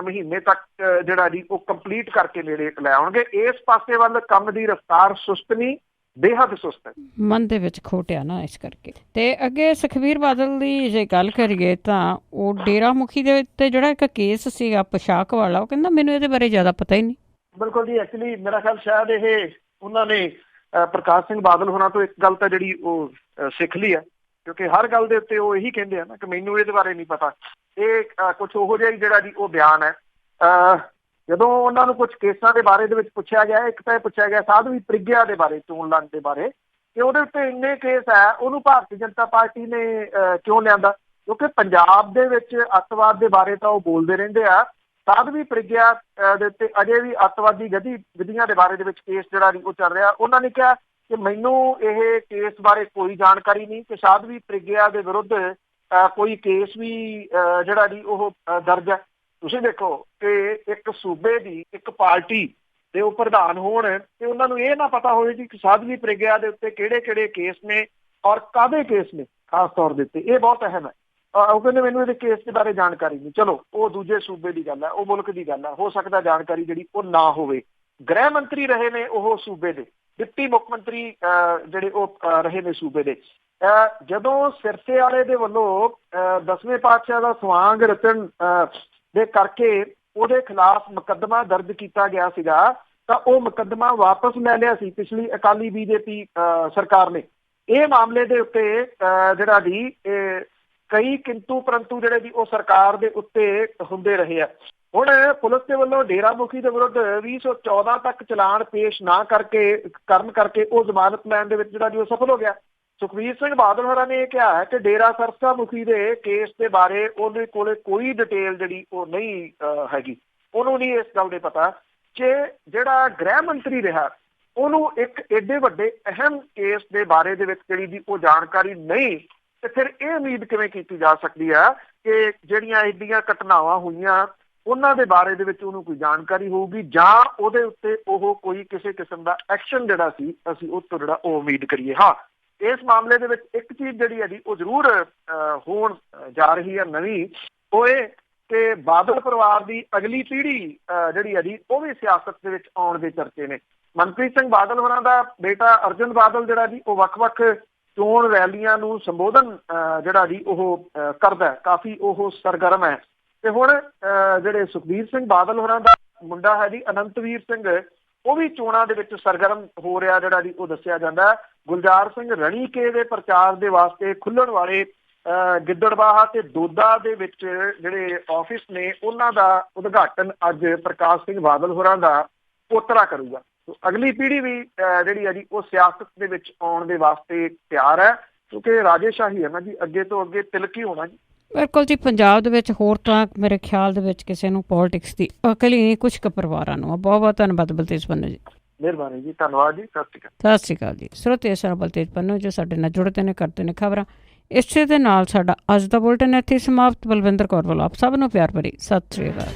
ਮਹੀਨੇ ਤੱਕ ਜਿਹੜਾ ਜੀ ਉਹ ਕੰਪਲੀਟ ਕਰਕੇ ਨੇੜੇ ਲੈ ਆਉਣਗੇ। ਇਸ ਪਾਸੇ ਵੱਲ ਕੰਮ ਦੀ ਰਫ਼ਤਾਰ ਸੁਸਤ ਨਹੀਂ, ਬੇਹੱਦ ਸੁਸਤ ਹੈ। ਮਨ ਦੇ ਵਿੱਚ ਖੋਟਿਆ ਨਾ ਇਸ ਕਰਕੇ। ਤੇ ਅੱਗੇ ਸੁਖਬੀਰ ਬਾਦਲ ਦੀ ਜੇ ਗੱਲ ਕਰੀਏ ਤਾਂ ਉਹ ਡੇਰਾ ਮੁਖੀ ਦੇ ਉੱਤੇ ਜਿਹੜਾ ਇੱਕ ਕੇਸ ਸੀਗਾ ਪੋਸ਼ਾਕ ਵਾਲਾ, ਉਹ ਕਹਿੰਦਾ ਮੈਨੂੰ ਇਹਦੇ ਬਾਰੇ ਜ਼ਿਆਦਾ ਪਤਾ ਹੀ ਨਹੀਂ। ਬਿਲਕੁਲ ਜੀ, ਐਕਚੁਅਲੀ ਮੇਰਾ ਖਿਆਲ ਸ਼ਾਇਦ ਇਹ ਉਹਨਾਂ ਨੇ ਪ੍ਰਕਾਸ਼ ਸਿੰਘ ਬਾਦਲ ਹੋਰਾਂ ਤੋਂ ਇੱਕ ਗੱਲ ਤਾਂ ਜਿਹੜੀ ਉਹ ਸਿੱਖ ਲਈ ਹੈ, ਕਿਉਂਕਿ ਹਰ ਗੱਲ ਦੇ ਉੱਤੇ ਉਹ ਇਹੀ ਕਹਿੰਦੇ ਆ ਨਾ ਕਿ ਮੈਨੂੰ ਇਹਦੇ ਬਾਰੇ ਨਹੀਂ ਪਤਾ। ਇਹ ਕੁਛ ਉਹੋ ਜਿਹਾ ਹੀ ਜਿਹੜਾ ਜੀ ਉਹ ਬਿਆਨ ਹੈ। ਜਦੋਂ ਉਹਨਾਂ ਨੂੰ ਕੁਝ ਕੇਸਾਂ ਦੇ ਬਾਰੇ ਦੇ ਵਿੱਚ ਪੁੱਛਿਆ ਗਿਆ, ਇੱਕ ਤਾਂ ਇਹ ਪੁੱਛਿਆ ਗਿਆ ਸਾਧਵੀ ਪ੍ਰਿਗਿਆ ਦੇ ਬਾਰੇ, ਚੋਣ ਲੜਨ ਦੇ ਬਾਰੇ, ਕਿ ਉਹਦੇ ਉੱਤੇ ਇੰਨੇ ਕੇਸ ਹੈ, ਉਹਨੂੰ ਭਾਰਤੀ ਜਨਤਾ ਪਾਰਟੀ ਨੇ ਕਿਉਂ ਲਿਆਂਦਾ? ਕਿਉਂਕਿ ਪੰਜਾਬ ਦੇ ਵਿੱਚ ਅੱਤਵਾਦ ਦੇ ਬਾਰੇ ਤਾਂ ਉਹ ਬੋਲਦੇ ਰਹਿੰਦੇ ਆ, ਸਾਧਵੀ ਪ੍ਰਿਗਿਆ ਦੇ ਉੱਤੇ ਅਜੇ ਵੀ ਅੱਤਵਾਦੀ ਗਤੀਵਿਧੀਆਂ ਦੇ ਬਾਰੇ ਦੇ ਵਿੱਚ ਕੇਸ ਜਿਹੜਾ ਉਹ ਚੱਲ ਰਿਹਾ। ਉਹਨਾਂ ਨੇ ਕਿਹਾ ਕਿ ਮੈਨੂੰ ਇਹ ਕੇਸ ਬਾਰੇ ਕੋਈ ਜਾਣਕਾਰੀ ਨਹੀਂ ਕਿ ਸਾਧਵੀ ਪ੍ਰਿਗਿਆ ਦੇ ਵਿਰੁੱਧ ਕੋਈ ਕੇਸ ਵੀ ਜਿਹੜਾ ਜੀ ਉਹ ਦਰਜ ਹੈ। ਤੁਸੀਂ ਦੇਖੋ ਕਿ ਇੱਕ ਸੂਬੇ ਦੀ ਇੱਕ ਪਾਰਟੀ ਦੇ ਉਹ ਪ੍ਰਧਾਨ ਹੋਣ ਤੇ ਉਹਨਾਂ ਨੂੰ ਇਹ ਨਾ ਪਤਾ ਹੋਵੇ ਜੀ ਕਿ ਸਾਧਵੀ ਪ੍ਰਿਗਿਆ ਦੇ ਉੱਤੇ ਕਿਹੜੇ ਕਿਹੜੇ ਕੇਸ ਨੇ ਔਰ ਕਾਹਦੇ ਕੇਸ ਨੇ ਖਾਸ ਤੌਰ ਦੇ ਉੱਤੇ, ਇਹ ਬਹੁਤ ਅਹਿਮ ਹੈ। ਉਹ ਕਹਿੰਦੇ ਮੈਨੂੰ ਇਹਦੇ ਕੇਸ ਦੇ ਬਾਰੇ ਜਾਣਕਾਰੀ ਨਹੀਂ। ਚਲੋ ਉਹ ਦੂਜੇ ਸੂਬੇ ਦੀ ਗੱਲ ਹੈ, ਉਹ ਮੁਲਕ ਦੀ ਗੱਲ ਹੈ, ਹੋ ਸਕਦਾ ਜਾਣਕਾਰੀ ਜਿਹੜੀ ਉਹ ਨਾ ਹੋਵੇ। ਗ੍ਰਹਿ ਮੰਤਰੀ ਰਹੇ ਨੇ ਉਹ ਸੂਬੇ ਦੇ, ਡਿਪਟੀ ਮੁੱਖ ਮੰਤਰੀ ਜਿਹੜੇ ਉਹ ਰਹੇ ਨੇ ਸੂਬੇ ਦੇ। ਜਦੋਂ ਸਿਰਸੇ ਵਾਲੇ ਦੇ ਵੱਲੋਂ 10ਵੇਂ ਪਾਤਸ਼ਾਹ ਦਾ ਸਵਾਂਗ ਰਚਣ ਦੇ ਕਰਕੇ ਉਹਦੇ ਖਿਲਾਫ ਮੁਕੱਦਮਾ ਦਰਜ ਕੀਤਾ ਗਿਆ ਸੀਗਾ, ਤਾਂ ਉਹ ਮੁਕੱਦਮਾ ਵਾਪਸ ਲੈ ਲਿਆ ਸੀ ਪਿਛਲੀ ਅਕਾਲੀ BJP ਸਰਕਾਰ ਨੇ। ਇਹ ਮਾਮਲੇ ਦੇ ਉੱਤੇ ਜਿਹੜਾ ਜੀ ਕਈ ਕਿੰਤੂ ਪਰੰਤੂ ਜਿਹੜੇ ਵੀ ਉਹ ਸਰਕਾਰ ਦੇ ਉੱਤੇ ਹੁੰਦੇ ਰਹੇ ਆ। ਹੁਣ ਪੁਲਿਸ ਦੇ ਵੱਲੋਂ ਡੇਰਾ ਮੁਖੀ ਦੇ ਵਿਰੁੱਧ 2014 ਤੱਕ ਚਲਾਨ ਪੇਸ਼ ਨਾ ਕਰਨ ਕਰਕੇ ਉਹ ਜ਼ਮਾਨਤ ਲੈਣ ਦੇ ਵਿੱਚ ਜਿਹੜਾ ਜੀ ਉਹ ਸਫਲ ਹੋ ਗਿਆ। ਸੁਖਬੀਰ ਸਿੰਘ ਬਾਦਲ ਹੋਰਾਂ ਨੇ ਇਹ ਕਿਹਾ ਹੈ ਕਿ ਡੇਰਾ ਸਰਸਾ ਮੁਖੀ ਦੇ ਕੇਸ ਦੇ ਬਾਰੇ ਉਹਦੇ ਕੋਲੇ ਕੋਈ ਡਿਟੇਲ ਜਿਹੜੀ ਉਹ ਨਹੀਂ ਹੈਗੀ, ਉਹਨੂੰ ਨਹੀਂ ਇਸ ਗੱਲ ਦੇ ਪਤਾ ਕਿ ਜਿਹੜਾ ਗ੍ਰਹਿ ਮੰਤਰੀ ਰਿਹਾ ਉਹਨੂੰ ਇੱਕ ਏਡੇ ਵੱਡੇ ਅਹਿਮ ਕੇਸ ਦੇ ਬਾਰੇ ਦੇ ਵਿੱਚ ਜਿਹੜੀ ਦੀ ਉਹ ਜਾਣਕਾਰੀ ਨਹੀਂ, ਤੇ ਫਿਰ ਇਹ ਉਮੀਦ ਕਿਵੇਂ ਕੀਤੀ ਜਾ ਸਕਦੀ ਆ ਕਿ ਜਿਹੜੀਆਂ ਏਡੀਆਂ ਘਟਨਾਵਾਂ ਹੋਈਆਂ ਉਹਨਾਂ ਦੇ ਬਾਰੇ ਦੇ ਵਿੱਚ ਉਹਨੂੰ ਕੋਈ ਜਾਣਕਾਰੀ ਹੋਊਗੀ ਜਾਂ ਉਹਦੇ ਉੱਤੇ ਉਹ ਕੋਈ ਕਿਸੇ ਕਿਸਮ ਦਾ ਐਕਸ਼ਨ ਜਿਹੜਾ ਸੀ ਅਸੀਂ ਉਹ ਤੋਂ ਜਿਹੜਾ ਉਹ ਉਮੀਦ ਕਰੀਏ। ਹਾਂ, ਇਸ ਮਾਮਲੇ ਦੇ ਵਿੱਚ ਇੱਕ ਚੀਜ਼ ਜਿਹੜੀ ਹੈ ਜੀ ਉਹ ਜ਼ਰੂਰ ਹੋਣ ਜਾ ਰਹੀ ਹੈ ਨਵੀਂ, ਉਹ ਇਹ ਕਿ ਬਾਦਲ ਪਰਿਵਾਰ ਦੀ ਅਗਲੀ ਪੀੜ੍ਹੀ ਜਿਹੜੀ ਹੈ ਜੀ ਉਹ ਵੀ ਸਿਆਸਤ ਦੇ ਵਿੱਚ ਆਉਣ ਦੇ ਚਰਚੇ ਨੇ। ਮਨਪ੍ਰੀਤ ਸਿੰਘ ਬਾਦਲ ਹੋਰਾਂ ਦਾ ਬੇਟਾ ਅਰਜਨ ਬਾਦਲ ਜਿਹੜਾ ਜੀ ਉਹ ਵੱਖ-ਵੱਖ ਚੋਣ ਰੈਲੀਆਂ ਨੂੰ ਸੰਬੋਧਨ ਜਿਹੜਾ ਜੀ ਉਹ ਕਰਦਾ, ਕਾਫੀ ਉਹ ਸਰਗਰਮ ਹੈ। ਤੇ ਹੁਣ ਜਿਹੜੇ ਸੁਖਬੀਰ ਸਿੰਘ ਬਾਦਲ ਹੋਰਾਂ ਦਾ ਮੁੰਡਾ ਹੈ ਜੀ ਅਨੰਤਵੀਰ ਸਿੰਘ, ਉਹ ਵੀ ਚੋਣਾਂ ਦੇ ਵਿੱਚ ਸਰਗਰਮ ਹੋ ਰਿਹਾ ਜਿਹੜਾ ਜੀ ਉਹ ਦੱਸਿਆ ਜਾਂਦਾ। ਗੁਲਜ਼ਾਰ ਸਿੰਘ ਰਣੀਕੇ ਦੇ ਪ੍ਰਚਾਰ ਦੇ ਵਾਸਤੇ ਖੁੱਲਣ ਵਾਲੇ ਗਿੱਦੜਬਾਹਾ ਤੇ ਦੋਦਾ ਦੇ ਵਿੱਚ ਜਿਹੜੇ ਆਫਿਸ ਨੇ ਉਹਨਾਂ ਦਾ ਉਦਘਾਟਨ ਅੱਜ ਪ੍ਰਕਾਸ਼ ਸਿੰਘ ਬਾਦਲ ਹੋਰਾਂ ਦਾ ਪੋਤਰਾ ਕਰੂਗਾ। ਅਗਲੀ ਪੀੜ੍ਹੀ ਵੀ ਜਿਹੜੀ ਹੈ ਜੀ ਉਹ ਸਿਆਸਤ ਦੇ ਵਿੱਚ ਆਉਣ ਦੇ ਵਾਸਤੇ ਤਿਆਰ ਹੈ, ਕਿਉਂਕਿ ਰਾਜੇਸ਼ਾਹੀ ਹੈ ਨਾ ਜੀ, ਅੱਗੇ ਤੋਂ ਅੱਗੇ ਤਿਲਕ ਹੀ ਹੋਣਾ ਜੀ। ਬਿਲਕੁਲ ਜੀ, ਪੰਜਾਬ ਦੇ ਵਿੱਚ ਹੋਰ ਤਾਂ ਮੇਰੇ ਖਿਆਲ ਦੇ ਵਿੱਚ ਕਿਸੇ ਨੂੰ ਪੋਲੀਟਿਕਸ ਦੀ ਅਕਲ ਹੀ ਨਹੀਂ, ਕੁਛ ਕੁ ਪਰਿਵਾਰਾਂ ਨੂੰ। ਬਹੁਤ ਬਹੁਤ ਧੰਨਵਾਦ ਬਲਤੇਜ ਪੰਨੂ ਜੀ। ਮਿਹਰਬਾਨੀ ਜੀ, ਧੰਨਵਾਦ ਜੀ, ਸਤਿ ਸ਼੍ਰੀ ਸਤਿ ਅਕਾਲ। ਸ਼੍ਰੀ ਅਕਾਲ ਜੀ। ਸਰੋਤੇ ਸਰ ਬਲਤੇਜ ਪੰਨੂ ਜੋ ਸਾਡੇ ਨਾਲ ਜੁੜਦੇ ਨੇ, ਕਰਦੇ ਨੇ ਖਬਰਾਂ। ਇਸੇ ਦੇ ਨਾਲ ਸਾਡਾ ਅੱਜ ਦਾ ਬੁਲਟਨ ਇੱਥੇ ਸਮਾਪਤ। ਬਲਵਿੰਦਰ ਕੌਰ ਵੱਲੋਂ ਆਪ ਸਭ ਨੂੰ ਪਿਆਰ ਭਰੀ ਸਤਿ ਸ਼੍ਰੀ ਅਕਾਲ।